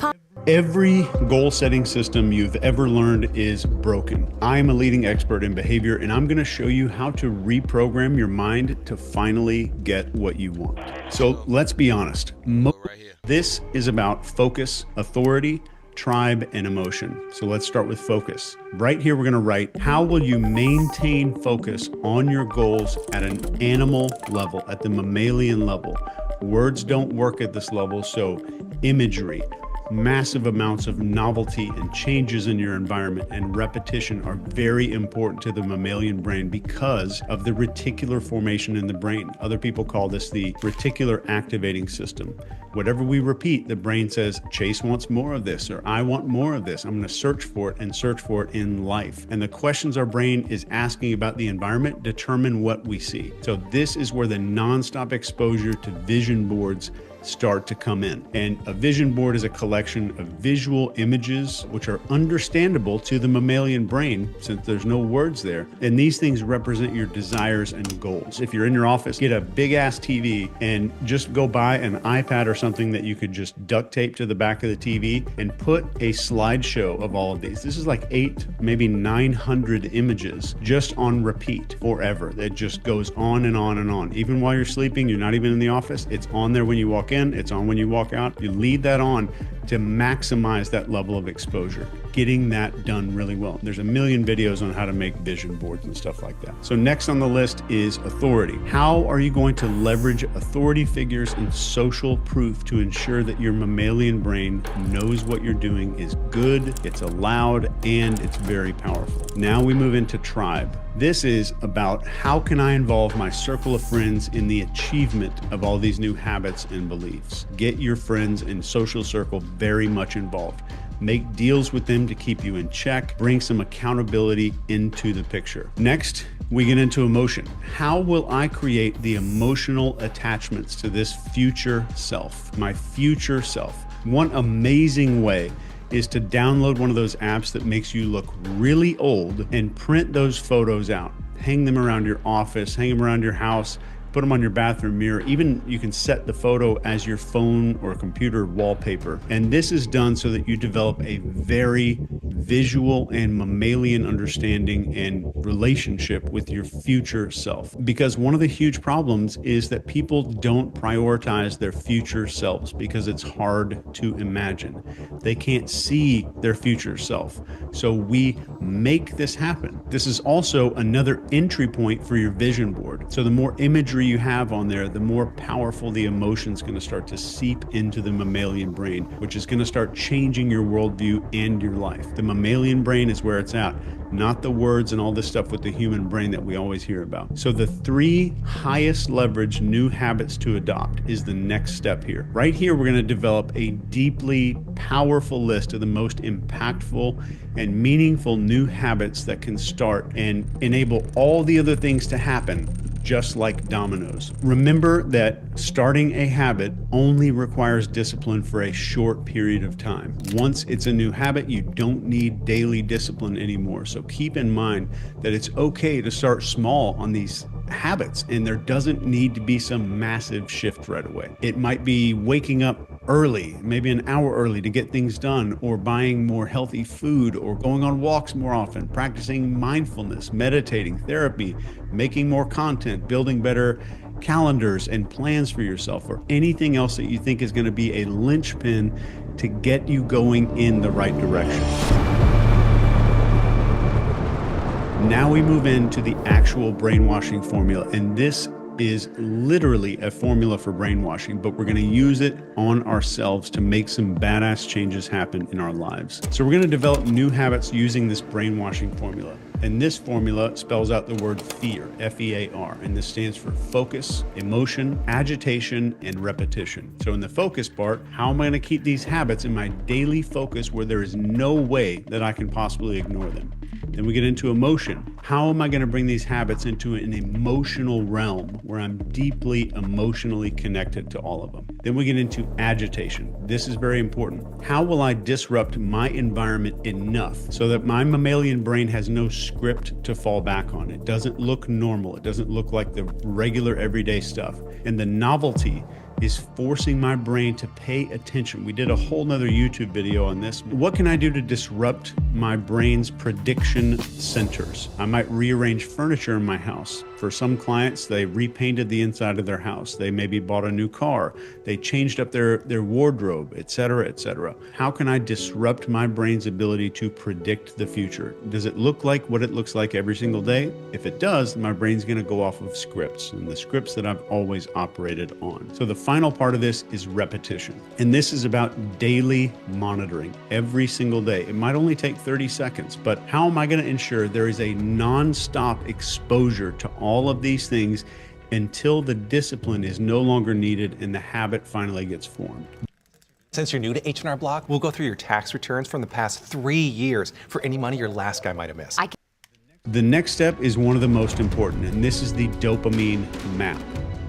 Every goal-setting system you've ever learned is broken. I'm a leading expert in behavior, and I'm going to show you how to reprogram your mind to finally get what you want. So let's be honest. This is about focus, authority, tribe, and emotion. So let's start with focus. Right here, we're going to write, how will you maintain focus on your goals at an animal level, at the mammalian level? Words don't work at this level, so imagery, massive amounts of novelty and changes in your environment and repetition are very important to the mammalian brain because of the reticular formation in the brain. Other people call this the reticular activating system. Whatever we repeat, the brain says, Chase wants more of this, or I want more of this. I'm going to search for it and search for it in life. And the questions our brain is asking about the environment determine what we see. So this is where the nonstop exposure to vision boards start to come in. And a vision board is a collection of visual images which are understandable to the mammalian brain since there's no words there. And these things represent your desires and goals. If you're in your office, get a big ass TV and just go buy an iPad or something that you could just duct tape to the back of the TV and put a slideshow of all of these. This is like 8, maybe 900 images just on repeat forever. That just goes on and on and on. Even while you're sleeping, you're not even in the office, it's on there when you walk in, it's on when you walk out. You leave that on to maximize that level of exposure, getting that done really well. There's a million videos on how to make vision boards and stuff like that. So next on the list is authority. How are you going to leverage authority figures and social proof to ensure that your mammalian brain knows what you're doing is good, it's allowed, and it's very powerful? Now we move into tribe. This is about how can I involve my circle of friends in the achievement of all these new habits and beliefs. Get your friends and social circle very much involved. Make deals with them to keep you in check. Bring some accountability into the picture. Next, we get into emotion. How will I create the emotional attachments to this future self, my future self? One amazing way is to download one of those apps that makes you look really old and print those photos out. Hang them around your office, hang them around your house, put them on your bathroom mirror. Even you can set the photo as your phone or computer wallpaper. And this is done so that you develop a very visual and mammalian understanding and relationship with your future self. Because one of the huge problems is that people don't prioritize their future selves because it's hard to imagine. They can't see their future self. So we make this happen. This is also another entry point for your vision board. So the more imagery you have on there, the more powerful the emotion's going to start to seep into the mammalian brain, which is going to start changing your worldview and your life. The mammalian brain is where it's at, not the words and all this stuff with the human brain that we always hear about. So the 3 highest leverage new habits to adopt is the next step here. Right here, we're going to develop a deeply powerful list of the most impactful and meaningful new habits that can start and enable all the other things to happen, just like dominoes. Remember that starting a habit only requires discipline for a short period of time. Once it's a new habit, you don't need daily discipline anymore. So keep in mind that it's okay to start small on these habits, and there doesn't need to be some massive shift right away. It might be waking up early, maybe an hour early to get things done, or buying more healthy food, or going on walks more often, practicing mindfulness, meditating, therapy, making more content, building better calendars and plans for yourself, or anything else that you think is going to be a linchpin to get you going in the right direction. Now we move into the actual brainwashing formula, and this is literally a formula for brainwashing, but we're going to use it on ourselves to make some badass changes happen in our lives. So we're going to develop new habits using this brainwashing formula. And this formula spells out the word fear, F-E-A-R, and this stands for focus, emotion, agitation, and repetition. So in the focus part, how am I going to keep these habits in my daily focus where there is no way that I can possibly ignore them? Then we get into emotion. How am I going to bring these habits into an emotional realm where I'm deeply emotionally connected to all of them? Then we get into agitation. This is very important. How will I disrupt my environment enough so that my mammalian brain has no script to fall back on? It doesn't look normal. It doesn't look like the regular everyday stuff. And the novelty is forcing my brain to pay attention. We did a whole nother YouTube video on this. What can I do to disrupt my brain's prediction centers? I might rearrange furniture in my house. For some clients, they repainted the inside of their house. They maybe bought a new car. They changed up their wardrobe, etc., etc. How can I disrupt my brain's ability to predict the future? Does it look like what it looks like every single day? If it does, my brain's going to go off of scripts, and the scripts that I've always operated on. So the final part of this is repetition. And this is about daily monitoring every single day. It might only take 30 seconds, but how am I going to ensure there is a non-stop exposure to all of these things until the discipline is no longer needed and the habit finally gets formed? Since you're new to H&R Block, we'll go through your tax returns from the past 3 years for any money your last guy might have missed. The next step is one of the most important, and this is the dopamine map.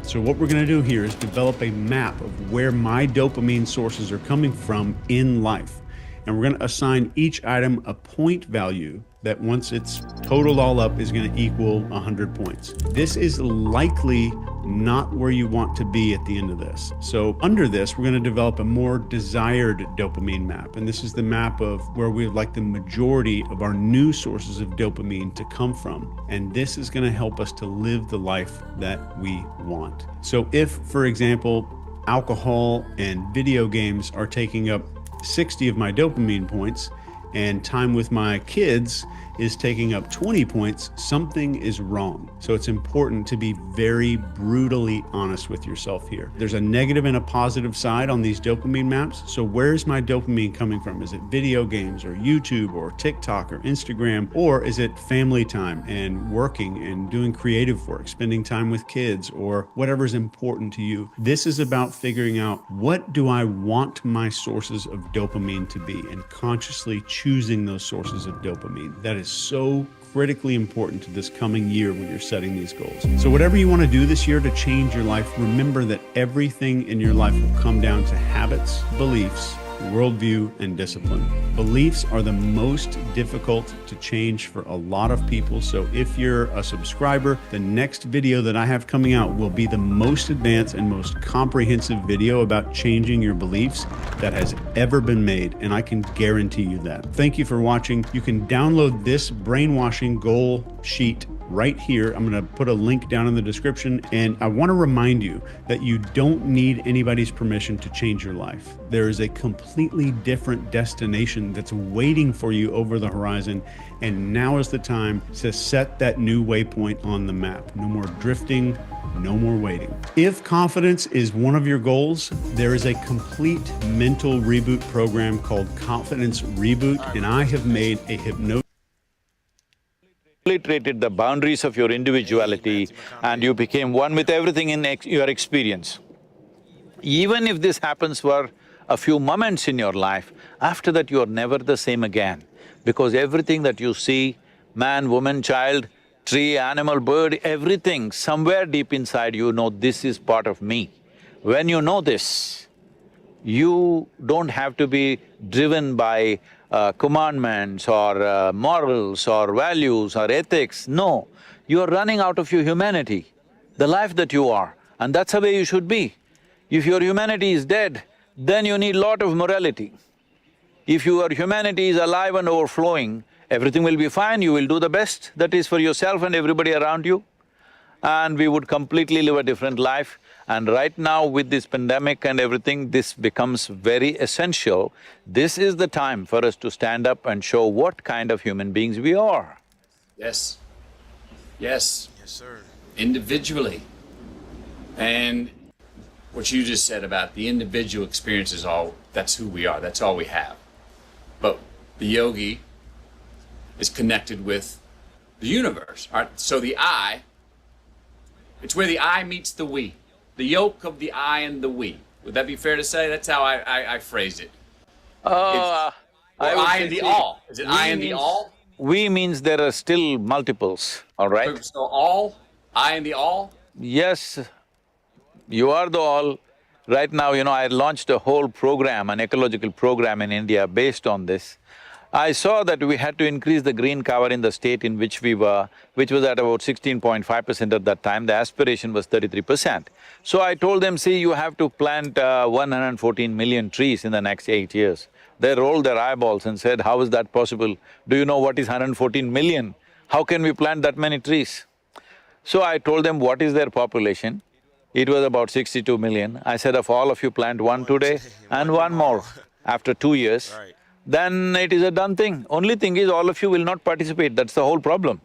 So what we're going to do here is develop a map of where my dopamine sources are coming from in life. And we're going to assign each item a point value that once it's totaled all up is going to equal 100 points. This is likely not where you want to be at the end of this. So under this, we're going to develop a more desired dopamine map. And this is the map of where we would like the majority of our new sources of dopamine to come from. And this is going to help us to live the life that we want. So if, for example, alcohol and video games are taking up 60 of my dopamine points, and time with my kids is taking up 20 points, something is wrong. So it's important to be very brutally honest with yourself here. There's a negative and a positive side on these dopamine maps. So where's my dopamine coming from? Is it video games or YouTube or TikTok or Instagram? Or is it family time and working and doing creative work, spending time with kids, or whatever's important to you? This is about figuring out, what do I want my sources of dopamine to be, and consciously choosing those sources of dopamine. That is so critically important to this coming year when you're setting these goals. So whatever you want to do this year to change your life, remember that everything in your life will come down to habits, beliefs, worldview, and discipline. Beliefs are the most difficult to change for a lot of people, so if you're a subscriber, the next video that I have coming out will be the most advanced and most comprehensive video about changing your beliefs that has ever been made, and I can guarantee you that. Thank you for watching. You can download this brainwashing goal sheet right here. I'm going to put a link down in the description, and I want to remind you that you don't need anybody's permission to change your life. There is a completely different destination that's waiting for you over the horizon, and now is the time to set that new waypoint on the map. No more drifting, no more waiting. If confidence is one of your goals, there is a complete mental reboot program called Confidence Reboot, and I have made a hypnosis obliterated the boundaries of your individuality and you became one with everything in your experience. Even if this happens for a few moments in your life, after that you are never the same again, because everything that you see, man, woman, child, tree, animal, bird, everything, somewhere deep inside you know this is part of me. When you know this, you don't have to be driven by commandments or morals or values or ethics. No, you are running out of your humanity, the life that you are, and that's the way you should be. If your humanity is dead, then you need lot of morality. If your humanity is alive and overflowing, everything will be fine, you will do the best that is for yourself and everybody around you, and we would completely live a different life. And right now with this pandemic and everything, this becomes very essential. This is the time for us to stand up and show what kind of human beings we are. Yes. Yes. Yes, sir. Individually. And what you just said about the individual experience is all, that's who we are, that's all we have. But the yogi is connected with the universe. All right? So the I, it's where the I meets the we. The yoke of the I and the we. Would that be fair to say? That's how I phrased it. I and the all. Is it I and the all? We means there are still multiples, all right? So all? I and the all? Yes, you are the all. Right now, I launched a whole program, an ecological program in India based on this. I saw that we had to increase the green cover in the state in which we were, which was at about 16.5% at that time. The aspiration was 33%. So I told them, see, you have to plant 114 million trees in the next 8 years. They rolled their eyeballs and said, how is that possible? Do you know what is 114 million? How can we plant that many trees? So I told them what is their population. It was about 62 million. I said, if all of you plant one today and one more after 2 years, then it is a done thing. Only thing is all of you will not participate, that's the whole problem.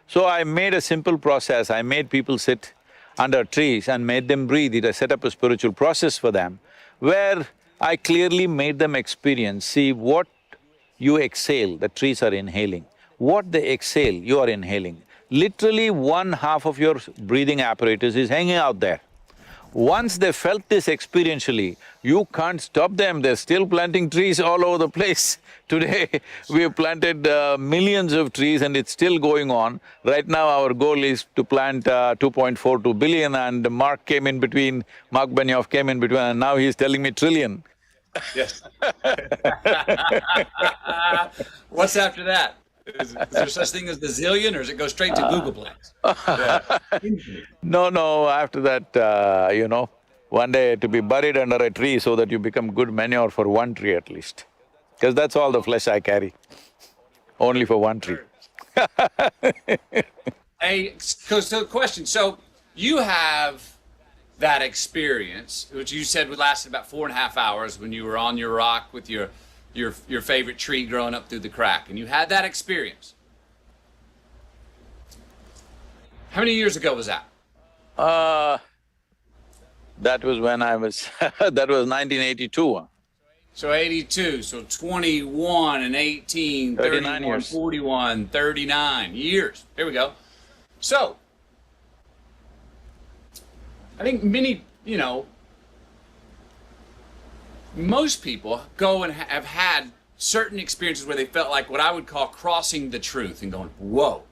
So I made a simple process, I made people sit under trees and made them breathe. I set up a spiritual process for them, where I clearly made them experience, see what you exhale, the trees are inhaling. What they exhale, you are inhaling. Literally 1/2 of your breathing apparatus is hanging out there. Once they felt this experientially, you can't stop them, they're still planting trees all over the place. Today, we have planted millions of trees and it's still going on. Right now, our goal is to plant 2.42 billion and Mark Benioff came in between and now he's telling me trillion. Yes. What's after that? Is there such thing as the zillion, or does it go straight to googleplex? No, after that, one day to be buried under a tree so that you become good manure for one tree at least. Because that's all the flesh I carry, only for one tree. Hey, so question, so you have that experience, which you said lasted about 4.5 hours when you were on your rock with your favorite tree growing up through the crack, and you had that experience. How many years ago was that? That was when I was… that was 1982. So 82, so 21 and 18, 31, years. 41, 39 years. Here we go. So, I think many, most people go and have had certain experiences where they felt like what I would call crossing the truth and going, whoa.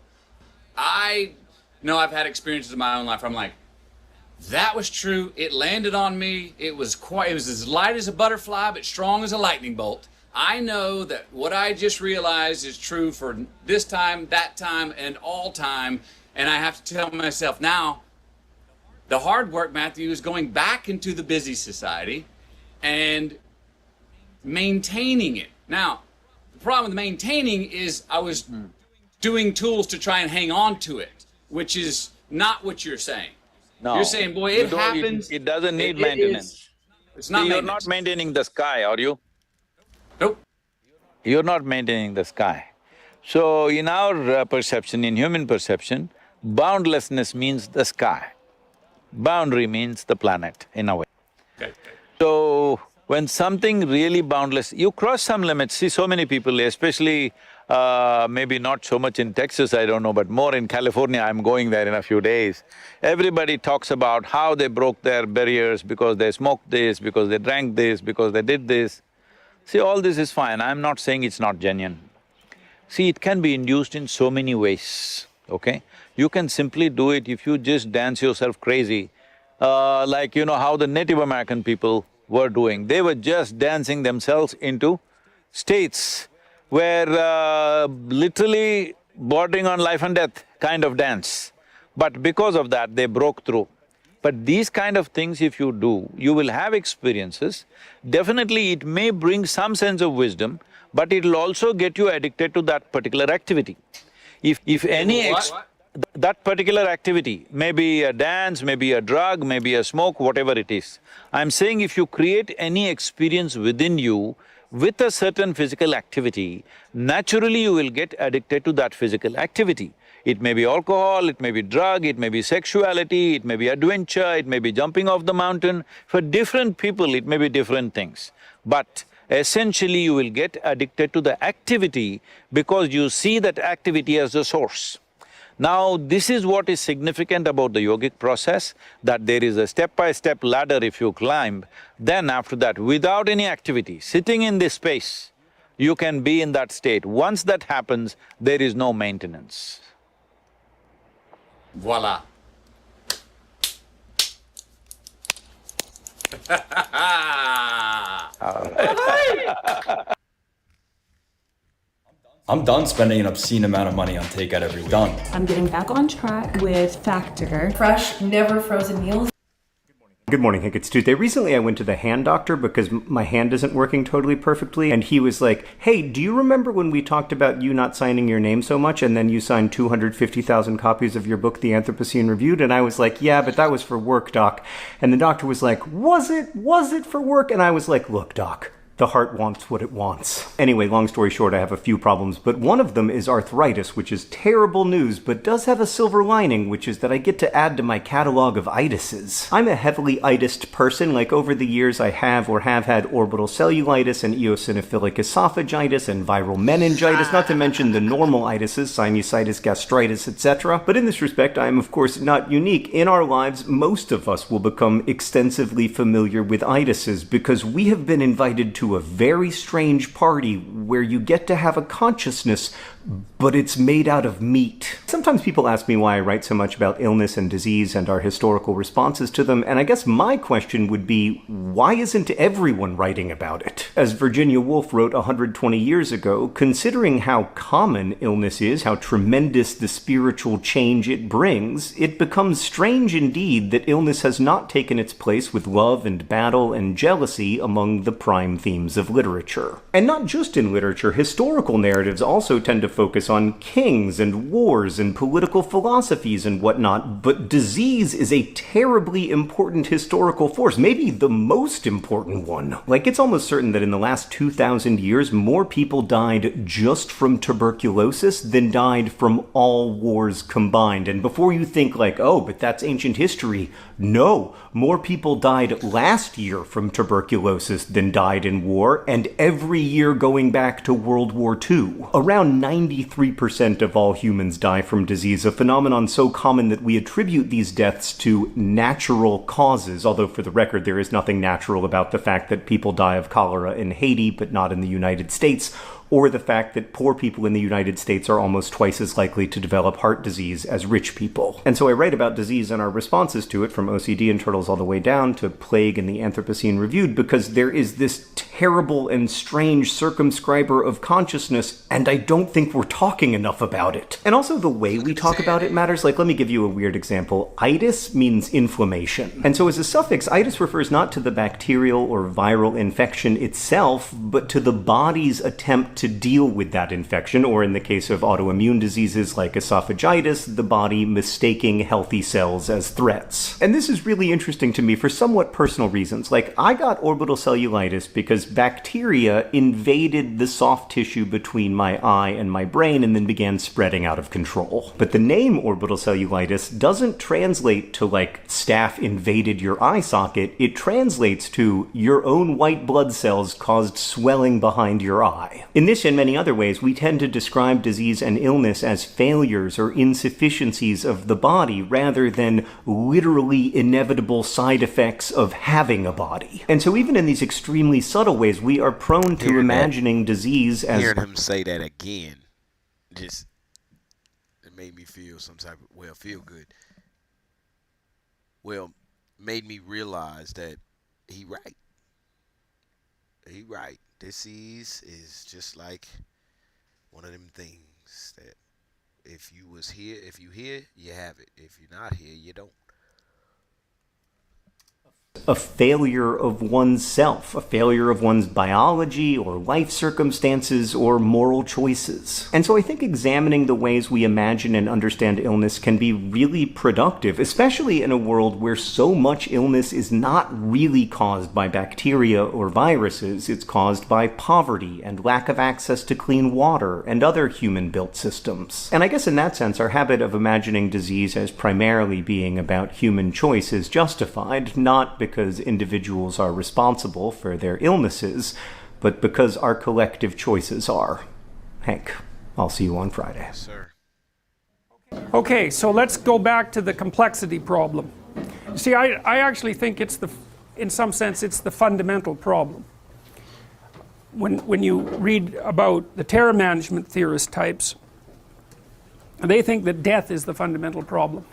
I know I've had experiences in my own life where I'm like, That was true. It landed on me. It was as light as a butterfly, but strong as a lightning bolt. I know that what I just realized is true for this time, that time, and all time. And I have to tell myself now, the hard work, Matthew, is going back into the busy society and maintaining it. Now, the problem with maintaining is I was doing tools to try and hang on to it, which is not what you're saying. No. You're saying, boy, it happens. It doesn't need maintenance. It's not You're maintenance. not maintaining the sky, are you? Nope. You're not maintaining the sky. So in our perception, in human perception, boundlessness means the sky. Boundary means the planet, in a way. Okay. So when something really boundless, you cross some limits. See, so many people, especially maybe not so much in Texas, I don't know, but more in California, I'm going there in a few days. Everybody talks about how they broke their barriers because they smoked this, because they drank this, because they did this. See, all this is fine, I'm not saying it's not genuine. See, it can be induced in so many ways, okay? You can simply do it if you just dance yourself crazy, like you know how the Native American people were doing. They were just dancing themselves into states where literally bordering on life and death kind of dance. But because of that, they broke through. But these kind of things if you do, you will have experiences. Definitely it may bring some sense of wisdom, but it'll also get you addicted to that particular activity. If any that particular activity, maybe a dance, maybe a drug, maybe a smoke, whatever it is. I'm saying if you create any experience within you with a certain physical activity, naturally you will get addicted to that physical activity. It may be alcohol, it may be drug, it may be sexuality, it may be adventure, it may be jumping off the mountain. For different people, it may be different things. But essentially you will get addicted to the activity because you see that activity as the source. Now, this is what is significant about the yogic process, that there is a step-by-step ladder if you climb, then after that, without any activity, sitting in this space, you can be in that state. Once that happens, there is no maintenance. Voila. I'm done spending an obscene amount of money on takeout every week. Done. I'm getting back on track with Factor. Fresh, never frozen meals. Good morning, Hank. It's Tuesday. Recently I went to the hand doctor because my hand isn't working totally perfectly, and he was like, hey, do you remember when we talked about you not signing your name so much and then you signed 250,000 copies of your book, The Anthropocene Reviewed? And I was like, yeah, but that was for work, doc. And the doctor was like, was it? Was it for work? And I was like, look, doc, the heart wants what it wants. Anyway, long story short, I have a few problems, but one of them is arthritis, which is terrible news, but does have a silver lining, which is that I get to add to my catalog of itises. I'm a heavily itised person, like over the years I have or have had orbital cellulitis and eosinophilic esophagitis and viral meningitis, not to mention the normal itises, sinusitis, gastritis, etc. But in this respect, I am of course not unique. In our lives, most of us will become extensively familiar with itises because we have been invited to a very strange party where you get to have a consciousness, but it's made out of meat. Sometimes people ask me why I write so much about illness and disease and our historical responses to them, and I guess my question would be, why isn't everyone writing about it? As Virginia Woolf wrote 120 years ago, considering how common illness is, how tremendous the spiritual change it brings, it becomes strange indeed that illness has not taken its place with love and battle and jealousy among the prime themes of literature. And not just in literature, historical narratives also tend to focus on kings and wars and political philosophies and whatnot, but disease is a terribly important historical force, maybe the most important one. Like, it's almost certain that in the last 2,000 years, more people died just from tuberculosis than died from all wars combined. And before you think like, oh, but that's ancient history, no, more people died last year from tuberculosis than died in war, and every year going back to World War II. Around 93% of all humans die from disease, a phenomenon so common that we attribute these deaths to natural causes, although for the record there is nothing natural about the fact that people die of cholera in Haiti but not in the United States, or the fact that poor people in the United States are almost twice as likely to develop heart disease as rich people. And so I write about disease and our responses to it, from OCD and turtles all the way down to plague and the Anthropocene Reviewed, because there is this terrible and strange circumscriber of consciousness, and I don't think we're talking enough about it. And also the way we talk about it matters. Like, let me give you a weird example. Itis means inflammation. And so as a suffix, itis refers not to the bacterial or viral infection itself, but to the body's attempt to deal with that infection, or in the case of autoimmune diseases like esophagitis, the body mistaking healthy cells as threats. And this is really interesting to me for somewhat personal reasons. Like, I got orbital cellulitis because bacteria invaded the soft tissue between my eye and my brain and then began spreading out of control. But the name orbital cellulitis doesn't translate to like staph invaded your eye socket. It translates to your own white blood cells caused swelling behind your eye. In this and many other ways, we tend to describe disease and illness as failures or insufficiencies of the body rather than literally inevitable side effects of having a body. And so even in these extremely subtle ways, we are prone to imagining disease as... Hearing him say that again, just, it made me feel some type of, well, feel good. Well, made me realize that he right. He right. Disease is just like one of them things that if you was here, if you here, you have it. If you're not here, you don't. A failure of oneself, a failure of one's biology or life circumstances or moral choices. And so I think examining the ways we imagine and understand illness can be really productive, especially in a world where so much illness is not really caused by bacteria or viruses. It's caused by poverty and lack of access to clean water and other human-built systems. And I guess in that sense, our habit of imagining disease as primarily being about human choice is justified, not because individuals are responsible for their illnesses, but because our collective choices are. Hank, I'll see you on Friday. Yes, sir. Okay, so let's go back to the complexity problem. See, I actually think it's in some sense, it's the fundamental problem. When you read about the terror management theorist types, they think that death is the fundamental problem.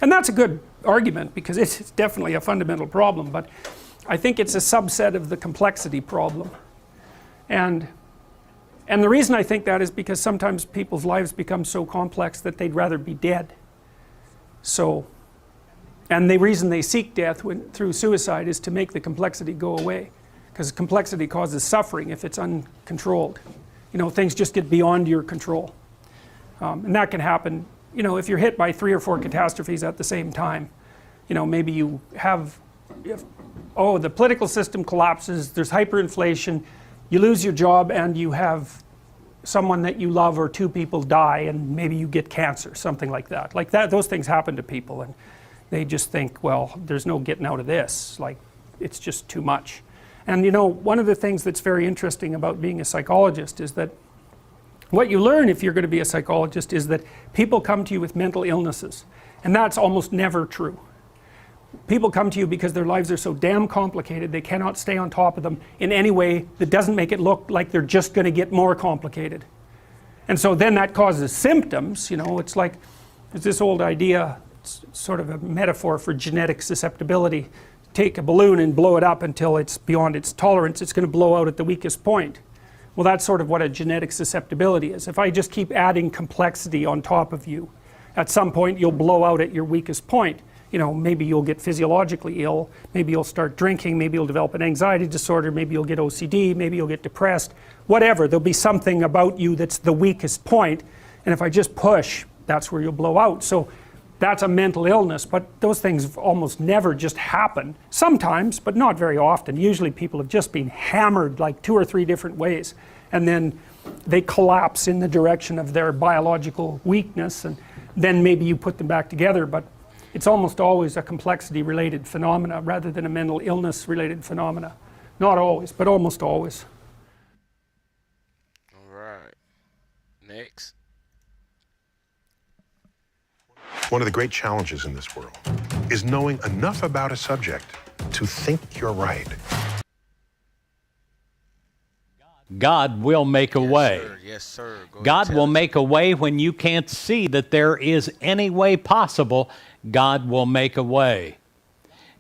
And that's a good argument because it's definitely a fundamental problem, but I think it's a subset of the complexity problem. And the reason I think that is because sometimes people's lives become so complex that they'd rather be dead. So, and the reason they seek death through suicide is to make the complexity go away, because complexity causes suffering if it's uncontrolled. You know, things just get beyond your control. And that can happen, you know, if you're hit by 3 or 4 catastrophes at the same time. You know, maybe you have, oh, the political system collapses, there's hyperinflation, you lose your job, and you have someone that you love or 2 people die, and maybe you get cancer, something like that. Like that, those things happen to people, and they just think, well, there's no getting out of this. Like, it's just too much. And you know, one of the things that's very interesting about being a psychologist is that what you learn if you're going to be a psychologist is that people come to you with mental illnesses, and that's almost never true. People come to you because their lives are so damn complicated they cannot stay on top of them in any way that doesn't make it look like they're just going to get more complicated. And so then that causes symptoms. You know, it's like there's this old idea, it's sort of a metaphor for genetic susceptibility. Take a balloon and blow it up until it's beyond its tolerance, it's going to blow out at the weakest point. Well, that's sort of what a genetic susceptibility is. If I just keep adding complexity on top of you, at some point you'll blow out at your weakest point. You know, maybe you'll get physiologically ill, maybe you'll start drinking, maybe you'll develop an anxiety disorder, maybe you'll get OCD, maybe you'll get depressed, whatever. There'll be something about you that's the weakest point, and if I just push, that's where you'll blow out. So that's a mental illness, but those things almost never just happen. Sometimes, but not very often. Usually people have just been hammered like 2 or 3 different ways, and then they collapse in the direction of their biological weakness, and then maybe you put them back together, but it's almost always a complexity-related phenomena rather than a mental illness-related phenomena. Not always, but almost always. All right. Next. One of the great challenges in this world is knowing enough about a subject to think you're right. God will make a way. Sir. Yes, sir. Go ahead, God tell will us. make a way when you can't see that there is any way possible. God will make a way.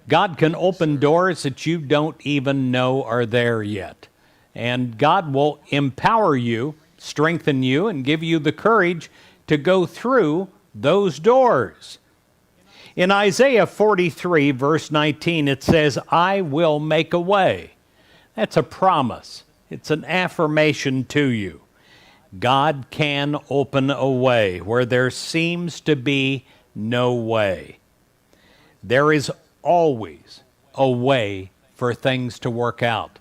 God can open doors that you don't even know are there yet. And God will empower you, strengthen you, and give you the courage to go through those doors. In Isaiah 43, verse 19, it says, I will make a way. That's a promise. It's an affirmation to you. God can open a way where there seems to be no way. There is always a way for things to work out.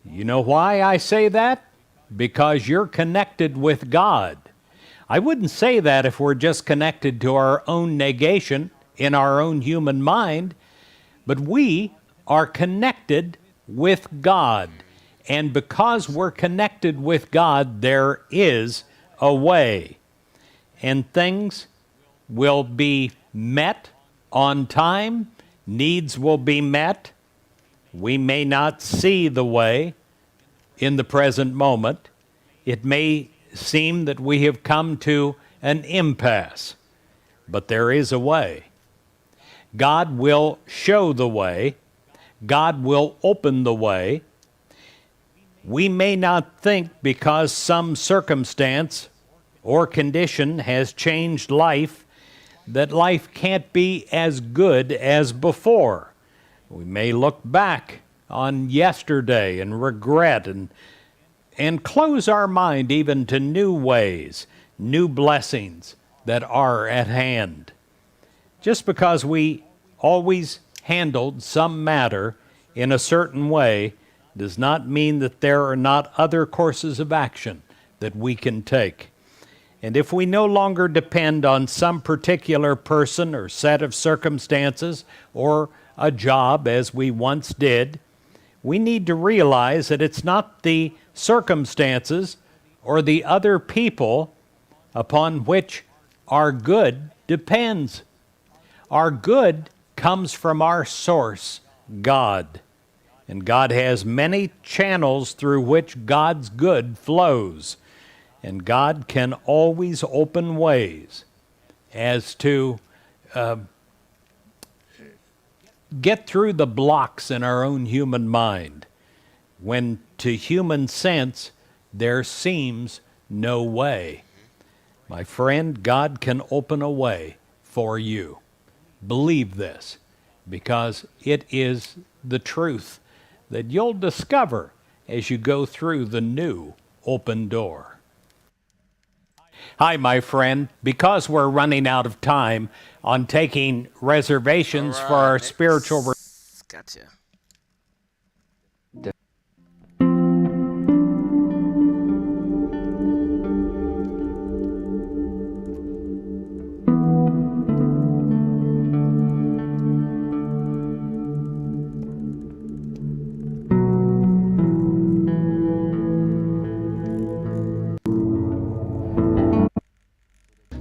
You know why I say that? Because you're connected with God. I wouldn't say that if we're just connected to our own negation in our own human mind, but we are connected with God. And because we're connected with God, there is a way. And things will be met on time. Needs will be met. We may not see the way in the present moment. It may seem that we have come to an impasse, but there is a way. God will show the way. God will open the way. We may not think because some circumstance or condition has changed life that life can't be as good as before. We may look back on yesterday and regret and close our mind even to new ways, new blessings that are at hand. Just because we always handled some matter in a certain way does not mean that there are not other courses of action that we can take. And if we no longer depend on some particular person or set of circumstances or a job as we once did, we need to realize that it's not the circumstances or the other people upon which our good depends. Our good comes from our source, God. And God has many channels through which God's good flows. And God can always open ways as to get through the blocks in our own human mind when to human sense there seems no way. My friend, God can open a way for you. Believe this, because it is the truth that you'll discover as you go through the new open door. Hi, my friend. Because we're running out of time on taking reservations for our spiritual... Gotcha.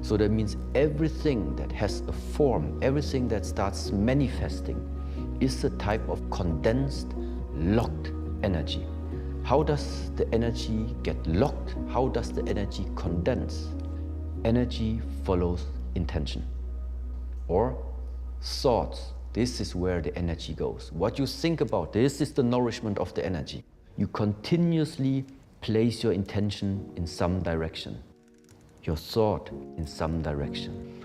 So that means everything that has a form, everything that starts manifesting is a type of condensed, locked energy. How does the energy get locked? How does the energy condense? Energy follows intention or thoughts. This is where the energy goes. What you think about, this is the nourishment of the energy. You continuously place your intention in some direction, your thought in some direction.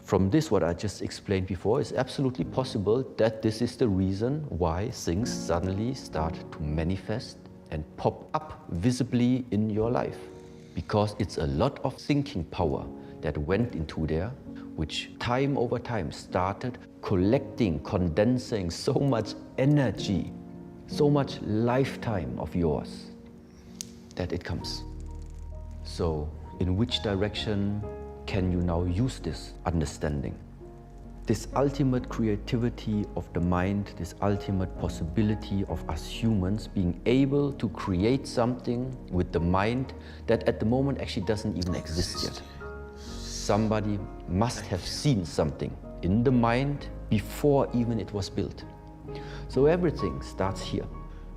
From this, what I just explained before, is absolutely possible that this is the reason why things suddenly start to manifest and pop up visibly in your life. Because it's a lot of thinking power that went into there, which time over time started collecting, condensing so much energy, so much lifetime of yours, that it comes. So, in which direction can you now use this understanding? This ultimate creativity of the mind, this ultimate possibility of us humans being able to create something with the mind that at the moment actually doesn't even exist yet. Somebody must have seen something in the mind before even it was built. So everything starts here.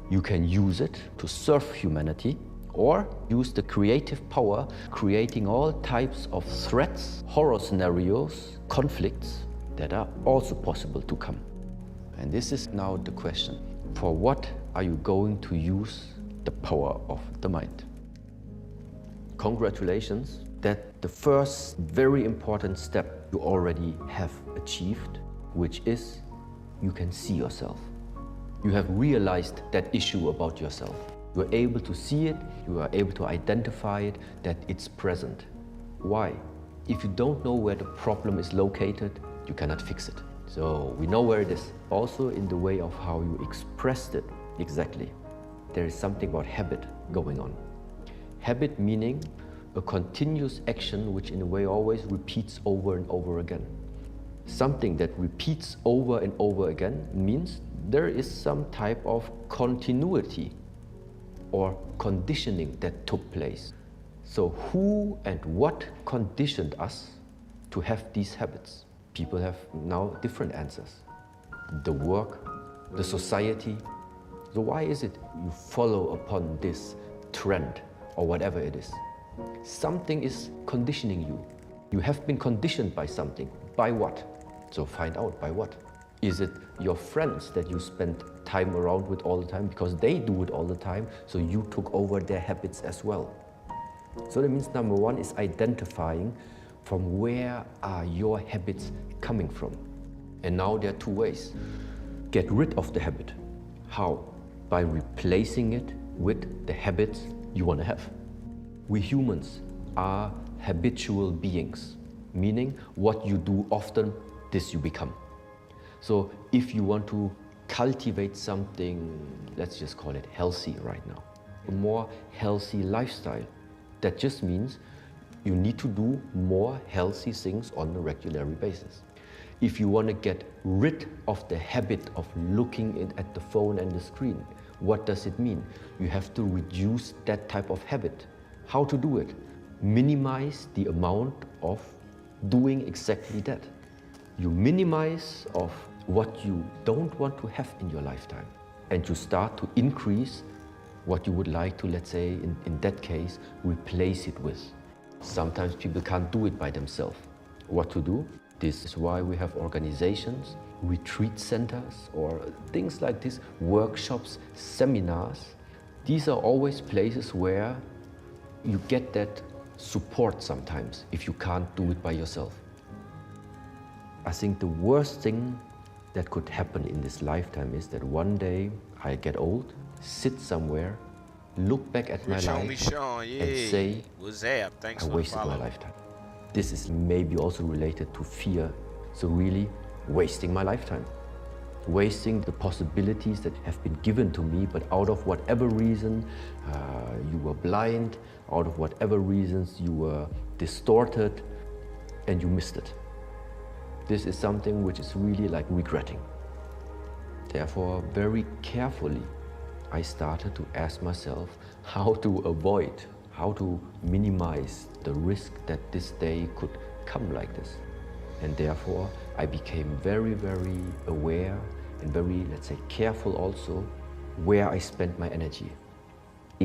You can use it to serve humanity, Or use the creative power, creating all types of threats, horror scenarios, conflicts that are also possible to come. And this is now the question. For what are you going to use the power of the mind? Congratulations that the first very important step you already have achieved, which is you can see yourself. You have realized that issue about yourself. You are able to see it, you are able to identify it, that it's present. Why? If you don't know where the problem is located, you cannot fix it. So we know where it is. Also in the way of how you expressed it exactly. There is something about habit going on. Habit meaning a continuous action which in a way always repeats over and over again. Something that repeats over and over again means there is some type of continuity or conditioning that took place. So who and what conditioned us to have these habits? People have now different answers. The work, the society. So why is it you follow upon this trend or whatever it is? Something is conditioning you. You have been conditioned by something. By what? So find out by what. Is it your friends that you spend time around with all the time because they do it all the time, so you took over their habits as well? So that means number one is identifying from where are your habits coming from. And now there are two ways. Get rid of the habit. How? By replacing it with the habits you want to have. We humans are habitual beings, meaning what you do often, this you become. So if you want to cultivate something, let's just call it healthy right now, a more healthy lifestyle, that just means you need to do more healthy things on a regular basis. If you want to get rid of the habit of looking at the phone and the screen, what does it mean? You have to reduce that type of habit. How to do it? Minimize the amount of doing exactly that. You minimize of what you don't want to have in your lifetime, and you start to increase what you would like to, let's say, in that case, replace it with. Sometimes people can't do it by themselves. What to do? This is why we have organizations, retreat centers, or things like this, workshops, seminars. These are always places where you get that support sometimes if you can't do it by yourself. I think the worst thing that could happen in this lifetime is that one day I get old, sit somewhere, look back at my life and say, I wasted my lifetime. This is maybe also related to fear, so really wasting my lifetime. Wasting the possibilities that have been given to me, but out of whatever reason you were blind, out of whatever reasons you were distorted, and you missed it. This is something which is really like regretting. Therefore, very carefully, I started to ask myself how to avoid, how to minimize the risk that this day could come like this. And therefore, I became very, very aware and very, let's say, careful also where I spend my energy.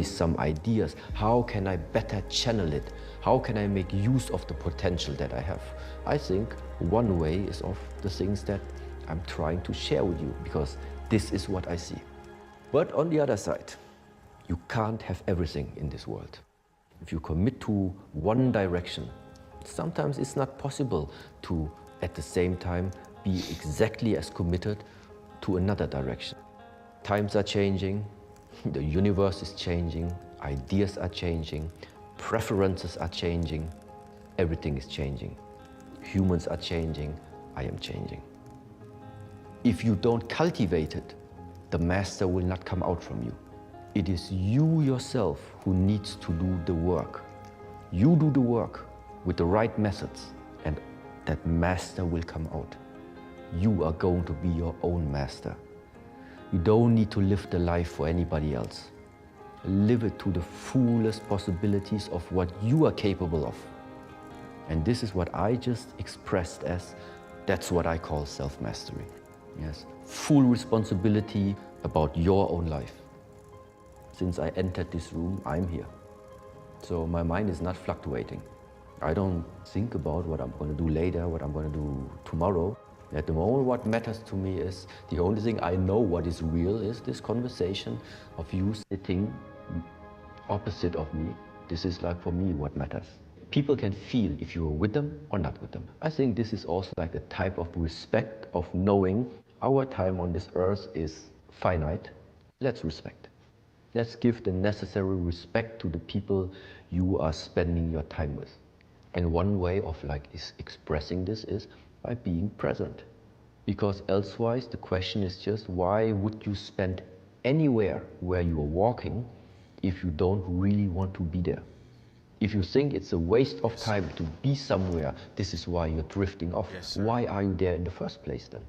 Some ideas, how can I better channel it? How can I make use of the potential that I have? I think one way is of the things that I'm trying to share with you, because this is what I see. But on the other side, you can't have everything in this world. If you commit to one direction, sometimes it's not possible to, at the same time, be exactly as committed to another direction. Times are changing, the universe is changing, ideas are changing, preferences are changing, everything is changing. Humans are changing, I am changing. If you don't cultivate it, the master will not come out from you. It is you yourself who needs to do the work. You do the work with the right methods, and that master will come out. You are going to be your own master. You don't need to live the life for anybody else. Live it to the fullest possibilities of what you are capable of. And this is what I just expressed as, that's what I call self-mastery. Yes, full responsibility about your own life. Since I entered this room, I'm here. So my mind is not fluctuating. I don't think about what I'm going to do later, what I'm going to do tomorrow. At the moment, what matters to me is the only thing I know what is real is this conversation of you sitting opposite of me. This is like for me what matters. People can feel if you're with them or not with them. I think this is also like a type of respect of knowing our time on this earth is finite. Let's respect. Let's give the necessary respect to the people you are spending your time with. And one way of expressing this is by being present. Because elsewise the question is just why would you spend anywhere where you are walking if you don't really want to be there? If you think it's a waste of time to be somewhere, this is why you're drifting off. Why are you there in the first place then?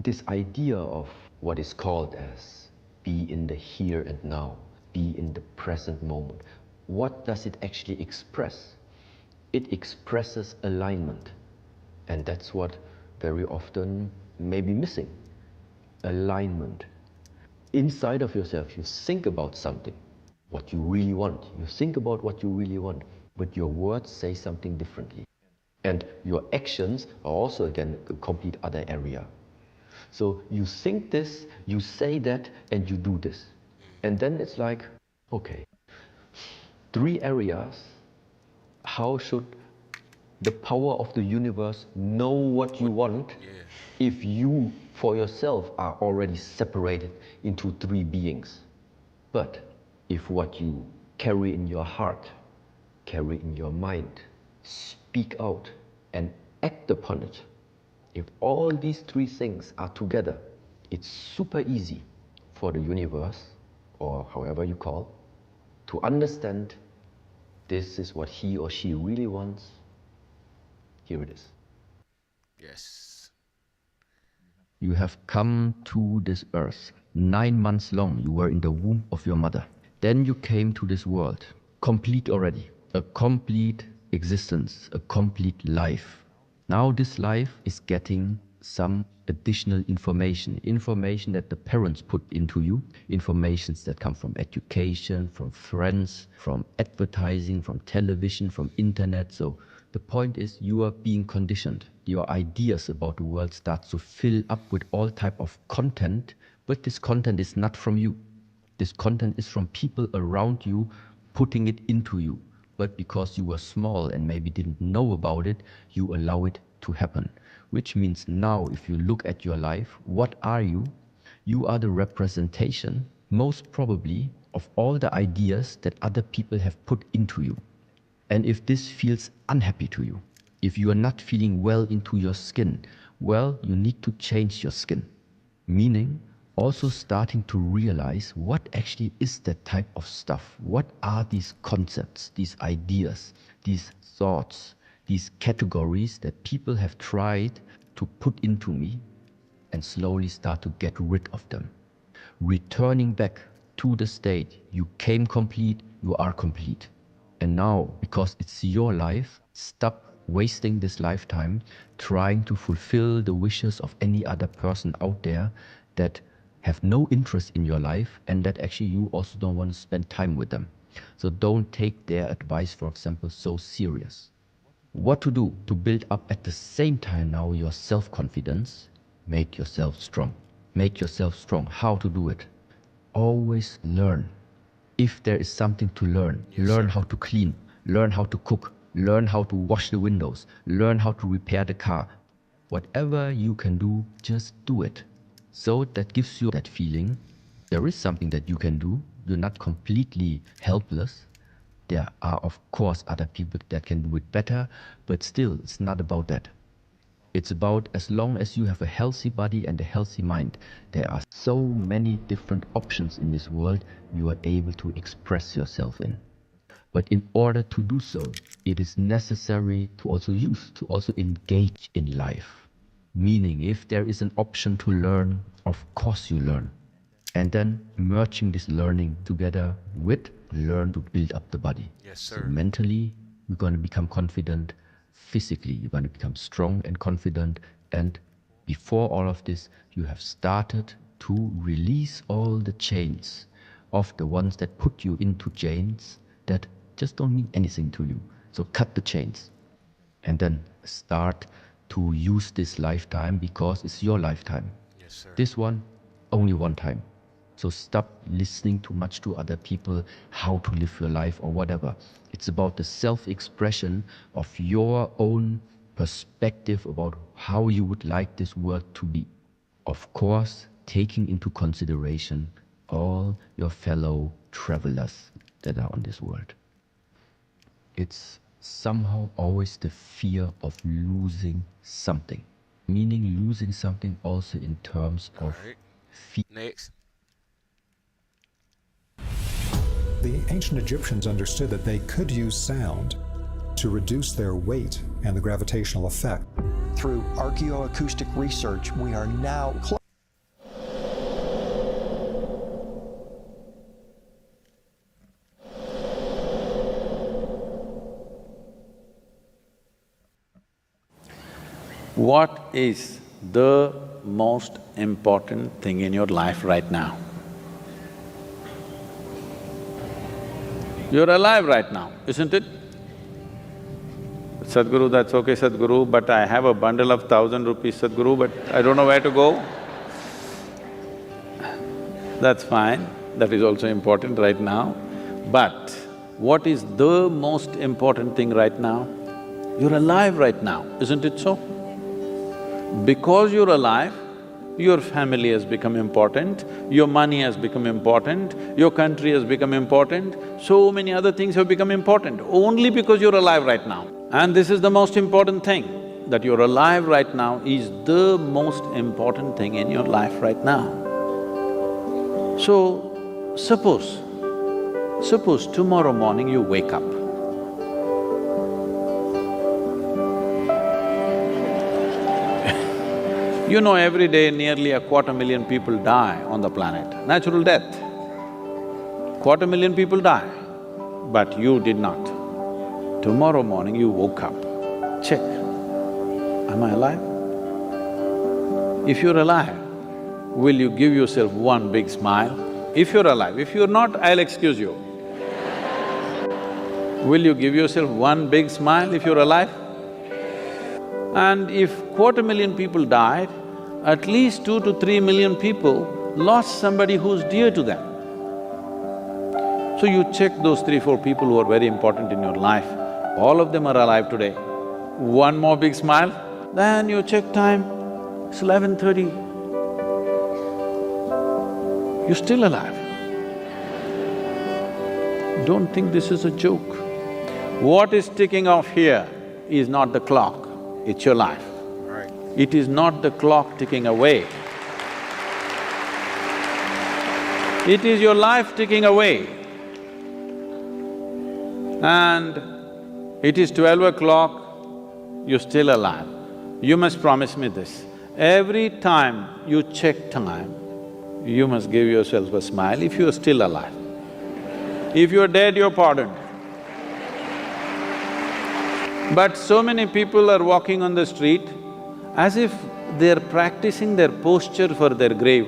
This idea of what is called as be in the here and now, be in the present moment, what does it actually express? It expresses alignment. And that's what very often may be missing. Alignment. Inside of yourself, you think about something, what you really want. You think about what you really want, but your words say something differently. And your actions are also, again, a complete other area. So you think this, you say that, and you do this. And then it's like, okay, 3 areas. How should the power of the universe know what you want if you, for yourself, are already separated into 3 beings? But if what you carry in your heart, carry in your mind, speak out and act upon it, if all these 3 things are together, it's super easy for the universe, or however you call, to understand this is what he or she really wants. Here it is. Yes. You have come to this earth. 9 months long you were in the womb of your mother. Then you came to this world, complete already. A complete existence, a complete life. Now this life is getting some additional information that the parents put into you, informations that come from education, from friends, from advertising, from television, from internet. So the point is you are being conditioned. Your ideas about the world start to fill up with all type of content, but this content is not from you. This content is from people around you putting it into you. But because you were small and maybe didn't know about it, you allow it to happen. Which means now if you look at your life, what are you? You are the representation, most probably, of all the ideas that other people have put into you. And if this feels unhappy to you, if you are not feeling well into your skin, well, you need to change your skin. Meaning, also starting to realize what actually is that type of stuff. What are these concepts, these ideas, these thoughts, these categories that people have tried to put into me, and slowly start to get rid of them. Returning back to the state, you came complete, you are complete. And now, because it's your life, stop wasting this lifetime trying to fulfill the wishes of any other person out there that have no interest in your life and that actually you also don't want to spend time with them. So don't take their advice, for example, so serious. What to do to build up at the same time now your self-confidence? Make yourself strong. Make yourself strong. How to do it? Always learn. If there is something to learn, learn how to clean, learn how to cook, learn how to wash the windows, learn how to repair the car. Whatever you can do, just do it. So that gives you that feeling, there is something that you can do, you're not completely helpless. There are of course other people that can do it better, but still it's not about that. It's about as long as you have a healthy body and a healthy mind, there are so many different options in this world you are able to express yourself in. But in order to do so, it is necessary to also engage in life. Meaning, if there is an option to learn, of course you learn. And then merging this learning together with learn to build up the body. Yes, So sir. mentally, you're going to become confident. Physically, you're going to become strong and confident. And before all of this, you have started to release all the chains of the ones that put you into chains that just don't mean anything to you. So cut the chains and then start to use this lifetime because it's your lifetime. Yes, sir. This one, only one time. So stop listening too much to other people, how to live your life or whatever. It's about the self-expression of your own perspective about how you would like this world to be. Of course, taking into consideration all your fellow travelers that are on this world. It's somehow always the fear of losing something, meaning losing something also in terms of fear. Next. The ancient Egyptians understood that they could use sound to reduce their weight and the gravitational effect. Through archaeoacoustic research, we are now What is the most important thing in your life right now? You're alive right now, isn't it? Sadhguru, that's okay, Sadhguru, but I have a bundle of 1,000 rupees, Sadhguru, but I don't know where to go. That's fine, that is also important right now. But what is the most important thing right now? You're alive right now, isn't it so? Because you're alive, your family has become important, your money has become important, your country has become important, so many other things have become important only because you're alive right now. And this is the most important thing, that you're alive right now is the most important thing in your life right now. So, suppose tomorrow morning you wake up. You know, every day nearly 250,000 people die on the planet, natural death. 250,000 people die, but you did not. Tomorrow morning you woke up, check, am I alive? If you're alive, will you give yourself one big smile? If you're alive, if you're not, I'll excuse you. Will you give yourself one big smile if you're alive? And if 250,000 people died, at least 2 to 3 million people lost somebody who's dear to them. So you check those 3-4 people who are very important in your life, all of them are alive today. One more big smile, then you check time, it's 11:30. You're still alive. Don't think this is a joke. What is ticking off here is not the clock, it's your life. Right. It is not the clock ticking away. It is your life ticking away. And it is 12 o'clock, you're still alive. You must promise me this, every time you check time, you must give yourself a smile if you are still alive. If you're dead, you're pardoned. But so many people are walking on the street as if they're practicing their posture for their grave.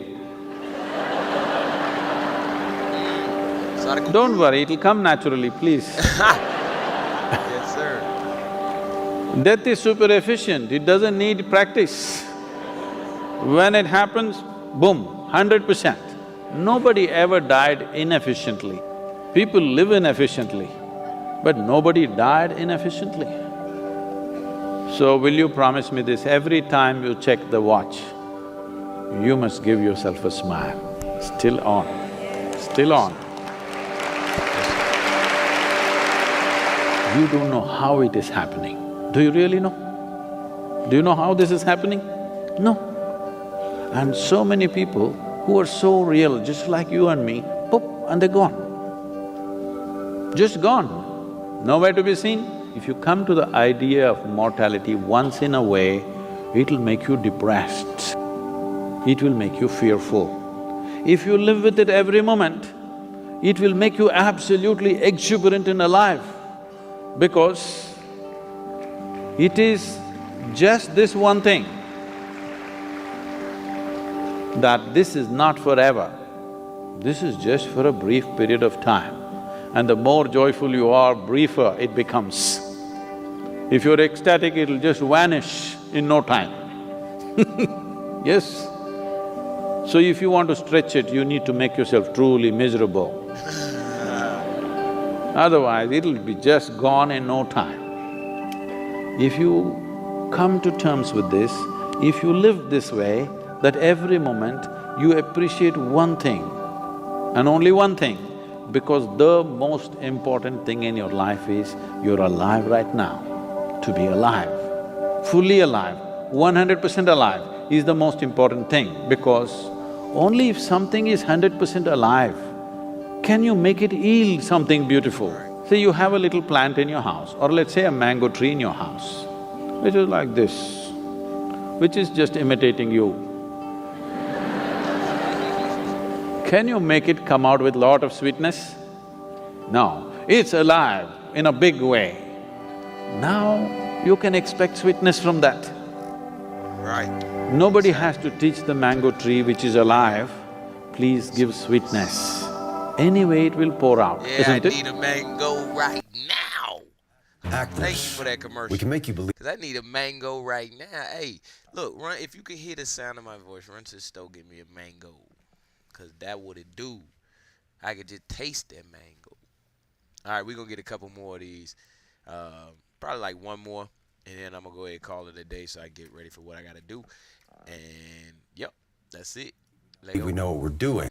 Don't worry, it'll come naturally, please. Yes, sir. Death is super efficient, it doesn't need practice. When it happens, boom, 100%. Nobody ever died inefficiently. People live inefficiently, but nobody died inefficiently. So will you promise me this, every time you check the watch, you must give yourself a smile, still on, still on. You don't know how it is happening. Do you really know? Do you know how this is happening? No. And so many people who are so real, just like you and me, poof, and they're gone. Just gone, nowhere to be seen. If you come to the idea of mortality once in a way, it'll make you depressed, it will make you fearful. If you live with it every moment, it will make you absolutely exuberant and alive, because it is just this one thing, that this is not forever, this is just for a brief period of time. And the more joyful you are, briefer it becomes. If you're ecstatic, it'll just vanish in no time. Yes? So if you want to stretch it, you need to make yourself truly miserable. Otherwise, it'll be just gone in no time. If you come to terms with this, if you live this way, that every moment you appreciate one thing and only one thing, because the most important thing in your life is you're alive right now. To be alive, fully alive, 100% alive is the most important thing, because only if something is 100% alive can you make it yield something beautiful. Say you have a little plant in your house, or let's say a mango tree in your house, which is like this, which is just imitating you. Can you make it come out with lot of sweetness? No, it's alive in a big way. Now you can expect sweetness from that. Right. Nobody has to teach the mango tree which is alive, please give sweetness. Anyway, it will pour out, Yeah, isn't it? I need a mango right now. Thank you for that commercial. We can make you believe. Cause I need a mango right now. Hey, look, run, if you can hear the sound of my voice, run to the store, get me a mango. Cause that what it do. I could just taste that mango. All right, we're gonna get a couple more of these. Probably like one more, and then I'm gonna go ahead and call it a day so I get ready for what I gotta do. And yep, that's it. We know what we're doing.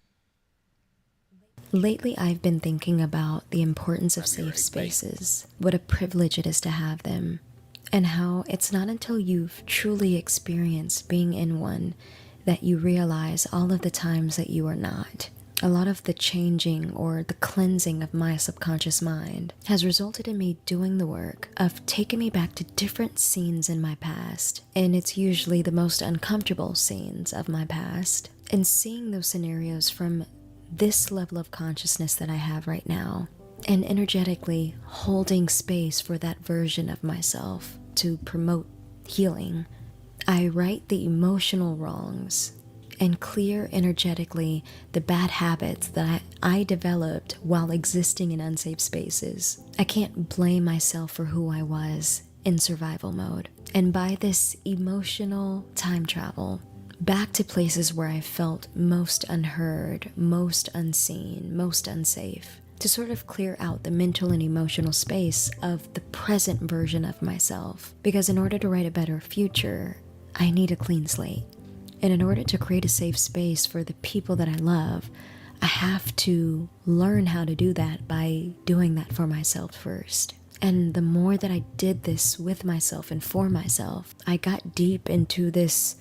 Lately, I've been thinking about the importance of safe spaces, what a privilege it is to have them, and how it's not until you've truly experienced being in one that you realize all of the times that you are not. A lot of the changing or the cleansing of my subconscious mind has resulted in me doing the work of taking me back to different scenes in my past, and it's usually the most uncomfortable scenes of my past, and seeing those scenarios from this level of consciousness that I have right now, and energetically holding space for that version of myself to promote healing. I right the emotional wrongs and clear energetically the bad habits that I developed while existing in unsafe spaces. I can't blame myself for who I was in survival mode. And by this emotional time travel, back to places where I felt most unheard, most unseen, most unsafe, to sort of clear out the mental and emotional space of the present version of myself. Because in order to write a better future, I need a clean slate. And in order to create a safe space for the people that I love, I have to learn how to do that by doing that for myself first. And the more that I did this with myself and for myself, I got deep into this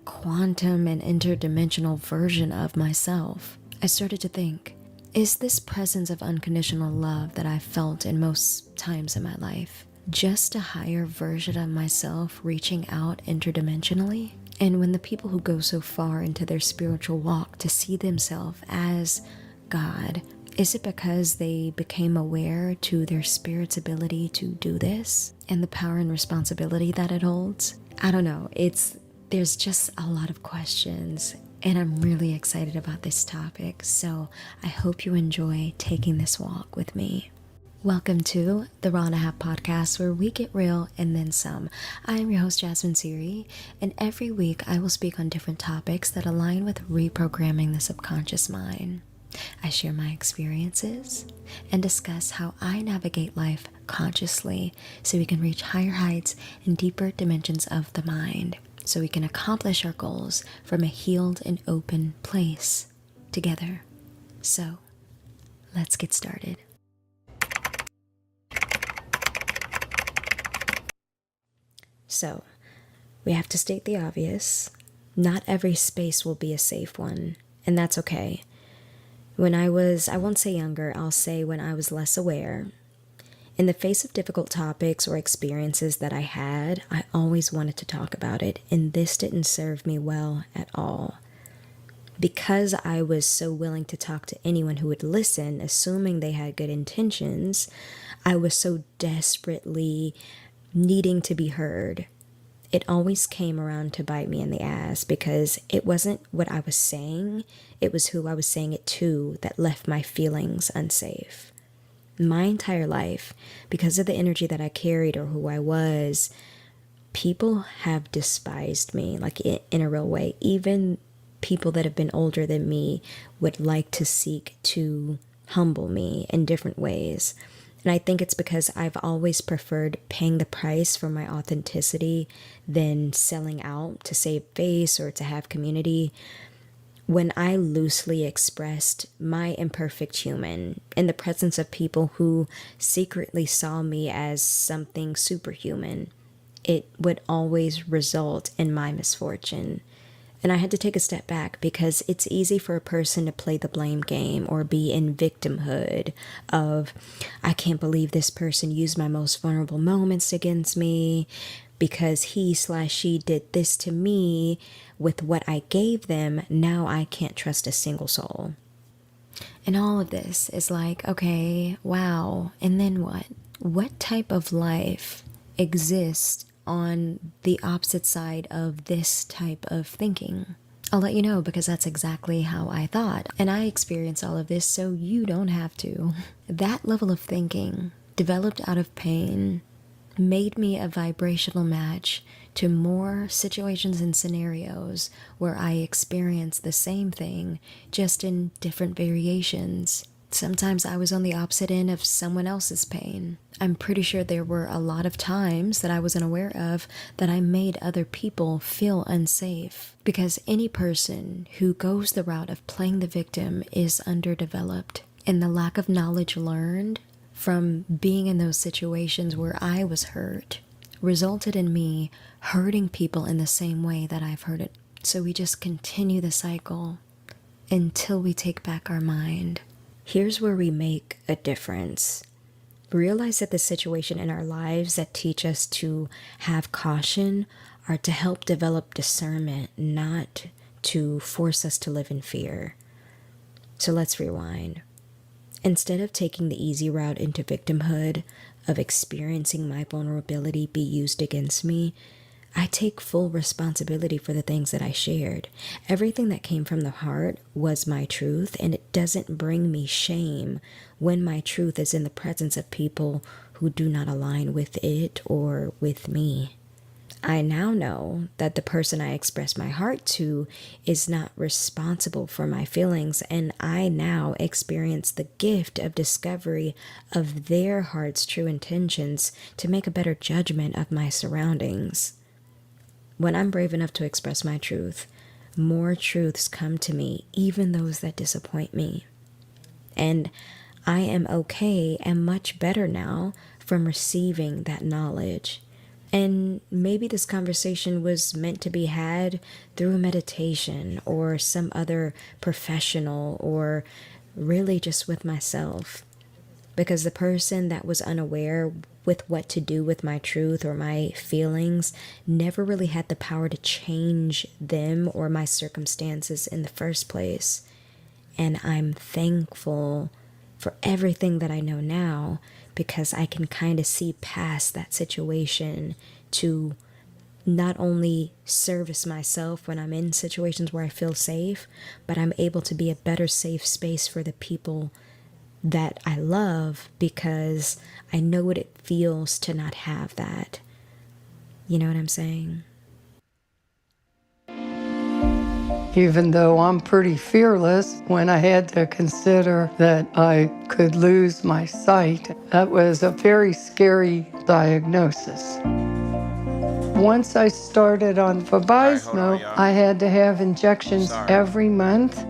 quantum and interdimensional version of myself. I started to think, is this presence of unconditional love that I felt in most times in my life just a higher version of myself reaching out interdimensionally? And when the people who go so far into their spiritual walk to see themselves as God, is it because they became aware to their spirit's ability to do this and the power and responsibility that it holds? I don't know. There's just a lot of questions, and I'm really excited about this topic, so I hope you enjoy taking this walk with me. Welcome to the Raw and a Half podcast, where we get real and then some. I am your host, Jasmine Siri, and every week I will speak on different topics that align with reprogramming the subconscious mind. I share my experiences and discuss how I navigate life consciously so we can reach higher heights and deeper dimensions of the mind, so we can accomplish our goals from a healed and open place together. So, let's get started. So, we have to state the obvious. Not every space will be a safe one, and that's okay. When I won't say younger, I'll say when I was less aware, in the face of difficult topics or experiences that I had, I always wanted to talk about it, and this didn't serve me well at all. Because I was so willing to talk to anyone who would listen, assuming they had good intentions, I was so desperately needing to be heard. It always came around to bite me in the ass, because it wasn't what I was saying, it was who I was saying it to that left my feelings unsafe. My entire life, because of the energy that I carried or who I was, people have despised me, like in a real way. Even people that have been older than me would like to seek to humble me in different ways. And I think it's because I've always preferred paying the price for my authenticity than selling out to save face or to have community. When I loosely expressed my imperfect human in the presence of people who secretly saw me as something superhuman, it would always result in my misfortune. And I had to take a step back because it's easy for a person to play the blame game or be in victimhood of, I can't believe this person used my most vulnerable moments against me because he/she did this to me with what I gave them. Now I can't trust a single soul. And all of this is like, okay, wow, and then what? What type of life exists on the opposite side of this type of thinking? I'll let you know, because that's exactly how I thought. And I experienced all of this so you don't have to. That level of thinking, developed out of pain, made me a vibrational match to more situations and scenarios where I experienced the same thing, just in different variations. Sometimes I was on the opposite end of someone else's pain. I'm pretty sure there were a lot of times that I was unaware of that I made other people feel unsafe, because any person who goes the route of playing the victim is underdeveloped, and the lack of knowledge learned from being in those situations where I was hurt resulted in me hurting people in the same way that I've hurt it. So we just continue the cycle until we take back our mind. Here's where we make a difference. Realize that the situation in our lives that teach us to have caution are to help develop discernment, not to force us to live in fear. So let's rewind. Instead of taking the easy route into victimhood, of experiencing my vulnerability be used against me, I take full responsibility for the things that I shared. Everything that came from the heart was my truth, and it doesn't bring me shame when my truth is in the presence of people who do not align with it or with me. I now know that the person I express my heart to is not responsible for my feelings, and I now experience the gift of discovery of their heart's true intentions to make a better judgment of my surroundings. When I'm brave enough to express my truth, more truths come to me, even those that disappoint me. And I am okay and much better now from receiving that knowledge. And maybe this conversation was meant to be had through meditation or some other professional, or really just with myself. Because the person that was unaware with what to do with my truth or my feelings never really had the power to change them or my circumstances in the first place. And I'm thankful for everything that I know now, because I can kind of see past that situation to not only service myself when I'm in situations where I feel safe, but I'm able to be a better safe space for the people that I love, because I know what it feels to not have that. You know what I'm saying? Even though I'm pretty fearless, when I had to consider that I could lose my sight, that was a very scary diagnosis. Once I started on Vabysmo, I had to have injections every month.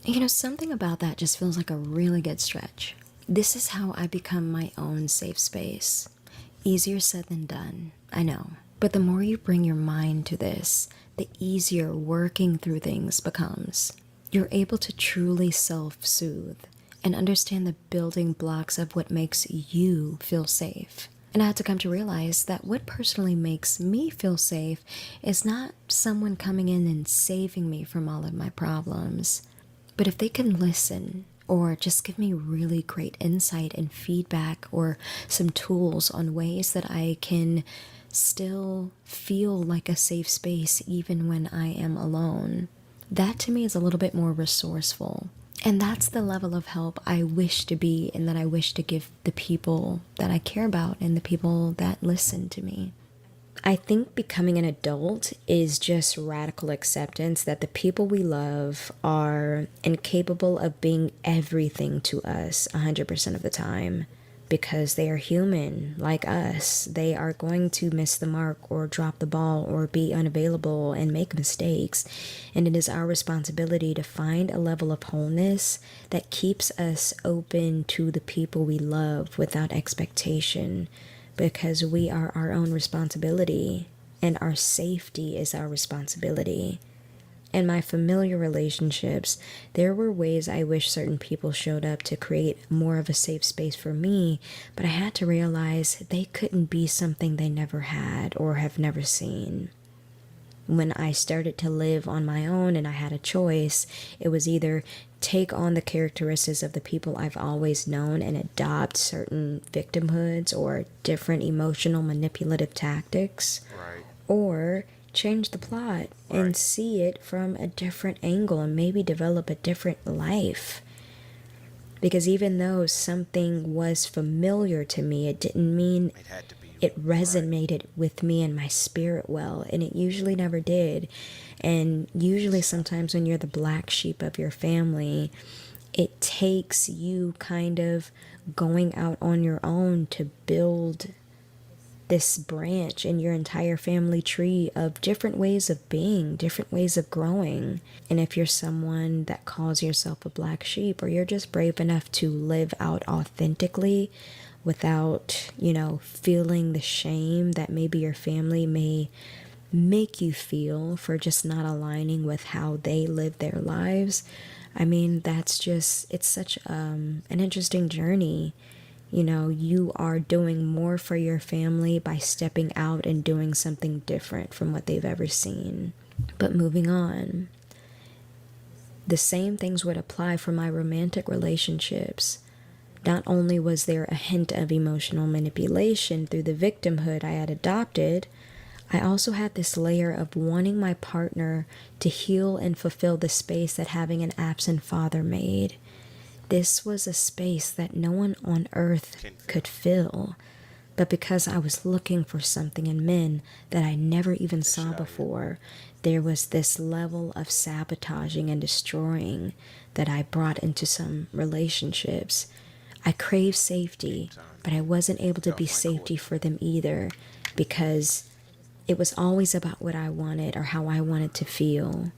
You know, something about that just feels like a really good stretch. This is how I become my own safe space. Easier said than done, I know. But the more you bring your mind to this, the easier working through things becomes. You're able to truly self-soothe and understand the building blocks of what makes you feel safe. And I had to come to realize that what personally makes me feel safe is not someone coming in and saving me from all of my problems. But if they can listen, or just give me really great insight and feedback, or some tools on ways that I can still feel like a safe space even when I am alone, that to me is a little bit more resourceful. And that's the level of help I wish to be and that I wish to give the people that I care about and the people that listen to me. I think becoming an adult is just radical acceptance that the people we love are incapable of being everything to us 100% of the time. Because they are human like us. They are going to miss the mark or drop the ball or be unavailable and make mistakes. And it is our responsibility to find a level of wholeness that keeps us open to the people we love without expectation, because we are our own responsibility and our safety is our responsibility. In my familiar relationships, there were ways I wish certain people showed up to create more of a safe space for me, but I had to realize they couldn't be something they never had or have never seen. When I started to live on my own and I had a choice, it was either take on the characteristics of the people I've always known and adopt certain victimhoods or different emotional manipulative tactics, or change the plot and see it from a different angle and maybe develop a different life. Because even though something was familiar to me, it didn't mean it resonated with me and my spirit well, and it usually never did. And usually sometimes when you're the black sheep of your family, it takes you kind of going out on your own to build this branch in your entire family tree of different ways of being, different ways of growing. And if you're someone that calls yourself a black sheep, or you're just brave enough to live out authentically without, feeling the shame that maybe your family may make you feel for just not aligning with how they live their lives, I mean, that's just, it's such an interesting journey. You are doing more for your family by stepping out and doing something different from what they've ever seen. But moving on, the same things would apply for my romantic relationships. Not only was there a hint of emotional manipulation through the victimhood I had adopted, I also had this layer of wanting my partner to heal and fulfill the space that having an absent father made. This was a space that no one on earth could fill. But because I was looking for something in men that I never even saw before, there was this level of sabotaging and destroying that I brought into some relationships. I craved safety, but I wasn't able to be safety for them either, because it was always about what I wanted or how I wanted to feel.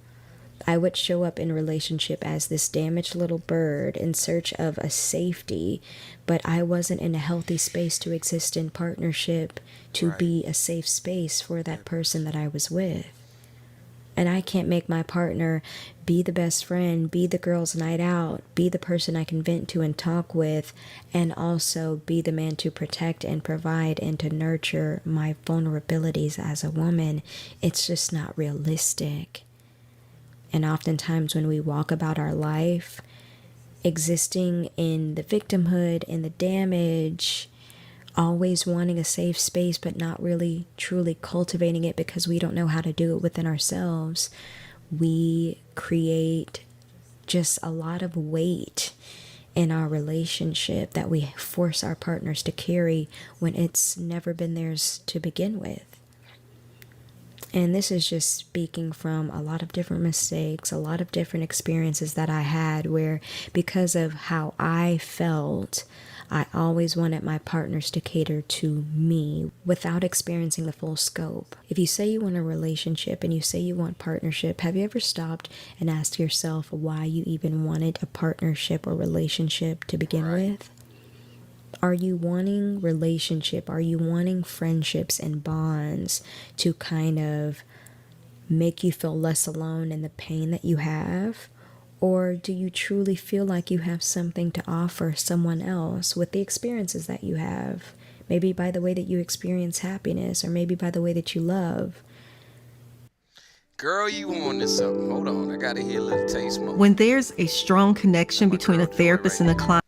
I would show up in a relationship as this damaged little bird in search of a safety, but I wasn't in a healthy space to exist in partnership, to be a safe space for that person that I was with. And I can't make my partner be the best friend, be the girl's night out, be the person I can vent to and talk with, and also be the man to protect and provide and to nurture my vulnerabilities as a woman. It's just not realistic. And oftentimes when we walk about our life, existing in the victimhood and the damage, always wanting a safe space but not really truly cultivating it because we don't know how to do it within ourselves, we create just a lot of weight in our relationship that we force our partners to carry when it's never been theirs to begin with. And this is just speaking from a lot of different mistakes, a lot of different experiences that I had where, because of how I felt, I always wanted my partners to cater to me without experiencing the full scope. If you say you want a relationship and you say you want partnership, have you ever stopped and asked yourself why you even wanted a partnership or relationship to begin with? Are you wanting relationship? Are you wanting friendships and bonds to kind of make you feel less alone in the pain that you have? Or do you truly feel like you have something to offer someone else with the experiences that you have? Maybe by the way that you experience happiness, or maybe by the way that you love. Girl, you wanted something. Hold on, I gotta hear a little taste more. When there's a strong connection between a therapist and a client,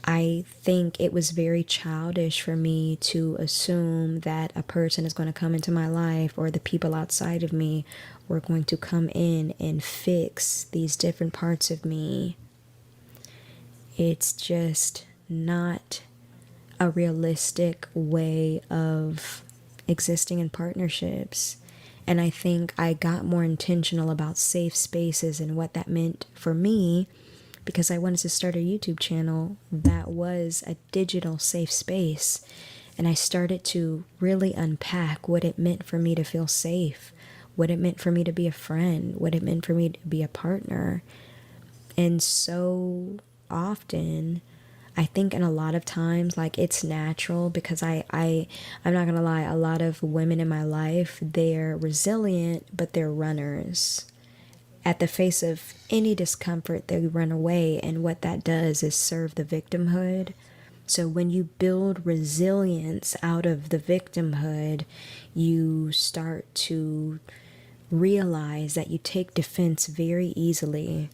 I think it was very childish for me to assume that a person is going to come into my life, or the people outside of me were going to come in and fix these different parts of me. It's just not a realistic way of existing in partnerships. And I think I got more intentional about safe spaces and what that meant for me, because I wanted to start a YouTube channel that was a digital safe space. And I started to really unpack what it meant for me to feel safe, what it meant for me to be a friend, what it meant for me to be a partner. And so often, I think in a lot of times, like, it's natural, because I'm not gonna lie, a lot of women in my life, they're resilient, but they're runners. At the face of any discomfort, they run away, and what that does is serve the victimhood. So when you build resilience out of the victimhood, you start to realize that you take defense very easily.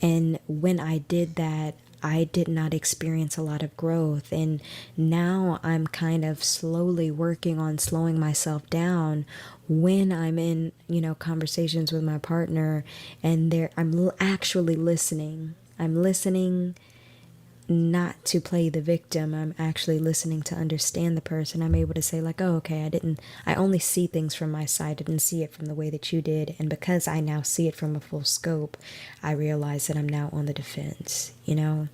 And when I did that, I did not experience a lot of growth. And now I'm kind of slowly working on slowing myself down when I'm in, conversations with my partner, and I'm actually listening. I'm listening not to play the victim. I'm actually listening to understand the person. I'm able to say, like, oh, okay, I only see things from my side. I didn't see it from the way that you did. And because I now see it from a full scope, I realize that I'm now on the defense, I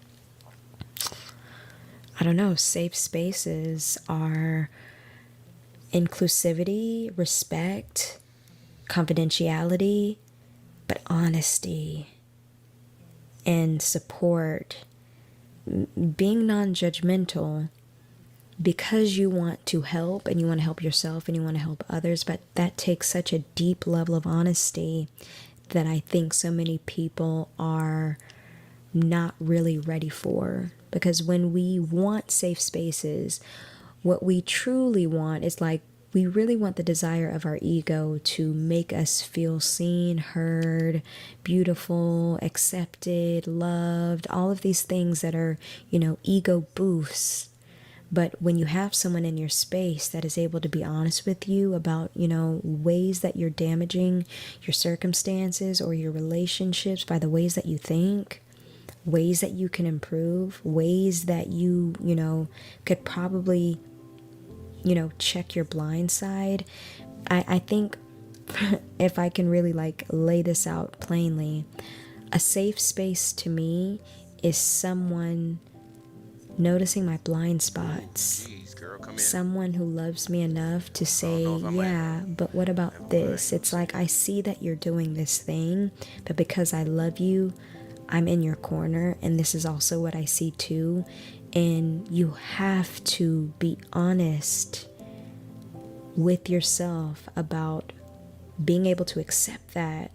don't know. Safe spaces are inclusivity, respect, confidentiality, but honesty and support. Being non-judgmental, because you want to help, and you want to help yourself, and you want to help others, but that takes such a deep level of honesty that I think so many people are not really ready for. Because when we want safe spaces, what we truly want is, like, we really want the desire of our ego to make us feel seen, heard, beautiful, accepted, loved, all of these things that are, ego boosts. But when you have someone in your space that is able to be honest with you about, ways that you're damaging your circumstances or your relationships by the ways that you think, ways that you can improve, ways that you, could probably, check your blind side. I think if I can really, lay this out plainly, a safe space to me is someone noticing my blind spots. Someone who loves me enough to say, yeah, but what about this? It's like, I see that you're doing this thing, but because I love you, I'm in your corner, and this is also what I see too. And you have to be honest with yourself about being able to accept that,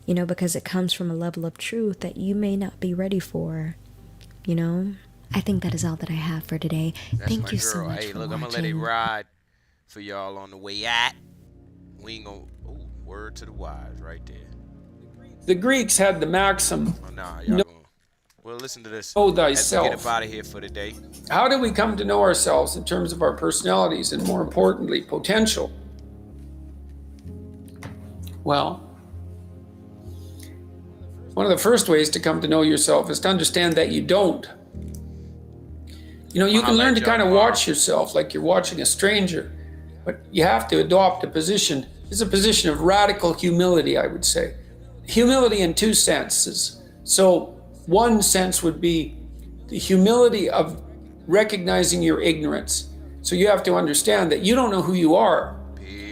because it comes from a level of truth that you may not be ready for, I think that is all that I have for today. Thank you so much for watching. I'm gonna let it ride for y'all on the way out. We ain't gonna, word to the wise right there. The Greeks had the maxim, well, listen to this. Know thyself. As we get up out of here for the day. How do we come to know ourselves in terms of our personalities and, more importantly, potential? Well, one of the first ways to come to know yourself is to understand that you don't. You can learn to kind of watch yourself like you're watching a stranger, but you have to adopt a position. It's a position of radical humility, I would say. Humility in two senses. So one sense would be the humility of recognizing your ignorance. So you have to understand that you don't know who you are.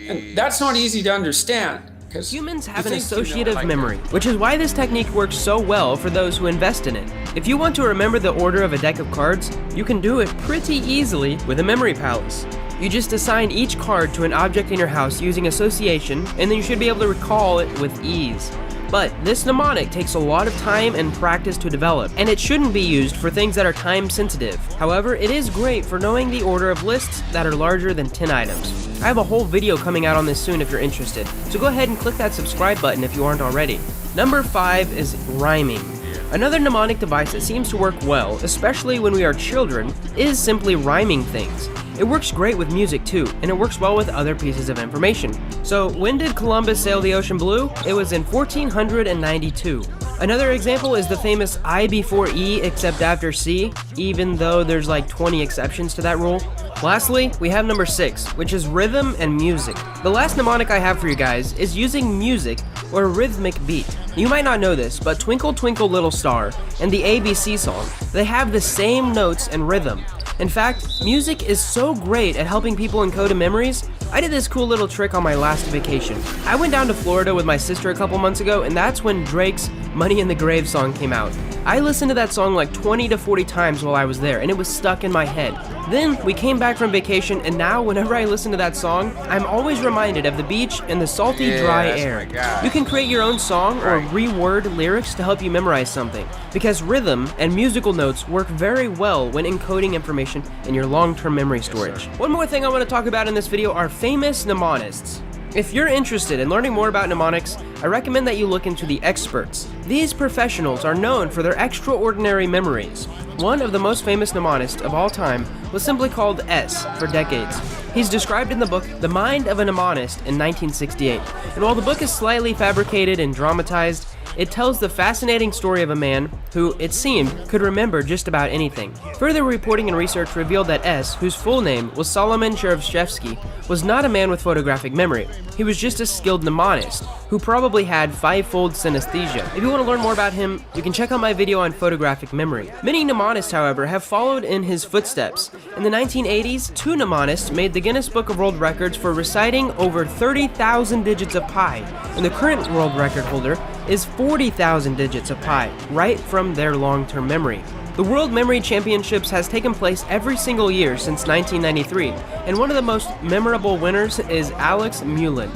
And that's not easy to understand. Humans have an associative memory, which is why this technique works so well for those who invest in it. If you want to remember the order of a deck of cards, you can do it pretty easily with a memory palace. You just assign each card to an object in your house using association, and then you should be able to recall it with ease. But this mnemonic takes a lot of time and practice to develop, and it shouldn't be used for things that are time sensitive. However, it is great for knowing the order of lists that are larger than 10 items. I have a whole video coming out on this soon if you're interested, so go ahead and click that subscribe button if you aren't already. Number 5 is rhyming. Another mnemonic device that seems to work well, especially when we are children, is simply rhyming things. It works great with music too, and it works well with other pieces of information. So when did Columbus sail the ocean blue? It was in 1492. Another example is the famous I before E except after C, even though there's like 20 exceptions to that rule. Lastly, we have number 6, which is rhythm and music. The last mnemonic I have for you guys is using music or a rhythmic beat. You might not know this, but Twinkle Twinkle Little Star and the ABC song, they have the same notes and rhythm. In fact, music is so great at helping people encode memories. I did this cool little trick on my last vacation. I went down to Florida with my sister a couple months ago, and that's when Drake's Money in the Grave song came out. I listened to that song like 20 to 40 times while I was there, and it was stuck in my head. Then we came back from vacation, and now whenever I listen to that song, I'm always reminded of the beach and the salty, dry air. You can create your own song or reword lyrics to help you memorize something, because rhythm and musical notes work very well when encoding information in your long-term memory storage. One more thing I want to talk about in this video are famous mnemonists. If you're interested in learning more about mnemonics, I recommend that you look into the experts. These professionals are known for their extraordinary memories. One of the most famous mnemonists of all time was simply called S for decades. He's described in the book The Mind of a Mnemonist in 1968, and while the book is slightly fabricated and dramatized, it tells the fascinating story of a man who, it seemed, could remember just about anything. Further reporting and research revealed that S, whose full name was Solomon Cherevshevsky, was not a man with photographic memory. He was just a skilled mnemonist, who probably had five-fold synesthesia. If you want to learn more about him, you can check out my video on photographic memory. Many mnemonists, however, have followed in his footsteps. In the 1980s, 2 mnemonists made the Guinness Book of World Records for reciting over 30,000 digits of pi, and the current world record holder is 40,000 digits of pi, right from their long-term memory. The World Memory Championships has taken place every single year since 1993, and one of the most memorable winners is Alex Mullen.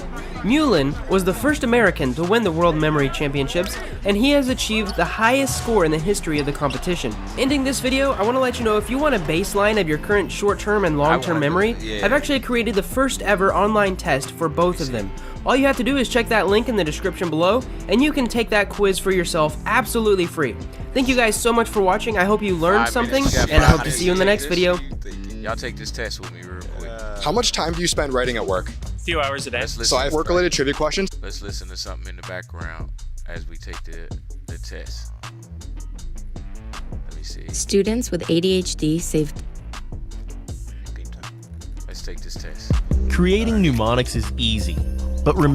Mullen was the first American to win the World Memory Championships, and he has achieved the highest score in the history of the competition. Ending this video, I want to let you know if you want a baseline of your current short-term and long-term memory, I've actually created the first ever online test for both of them. All you have to do is check that link in the description below, and you can take that quiz for yourself absolutely free. Thank you guys so much for watching. I hope you learned something, and I hope to see you in the next video. Y'all take this test with me real quick. How much time do you spend writing at work? A few hours a day. So I have work-related trivia questions. Let's listen to something in the background as we take the test. Let me see. Students with ADHD saved. Let's take this test. Creating mnemonics is easy, but remember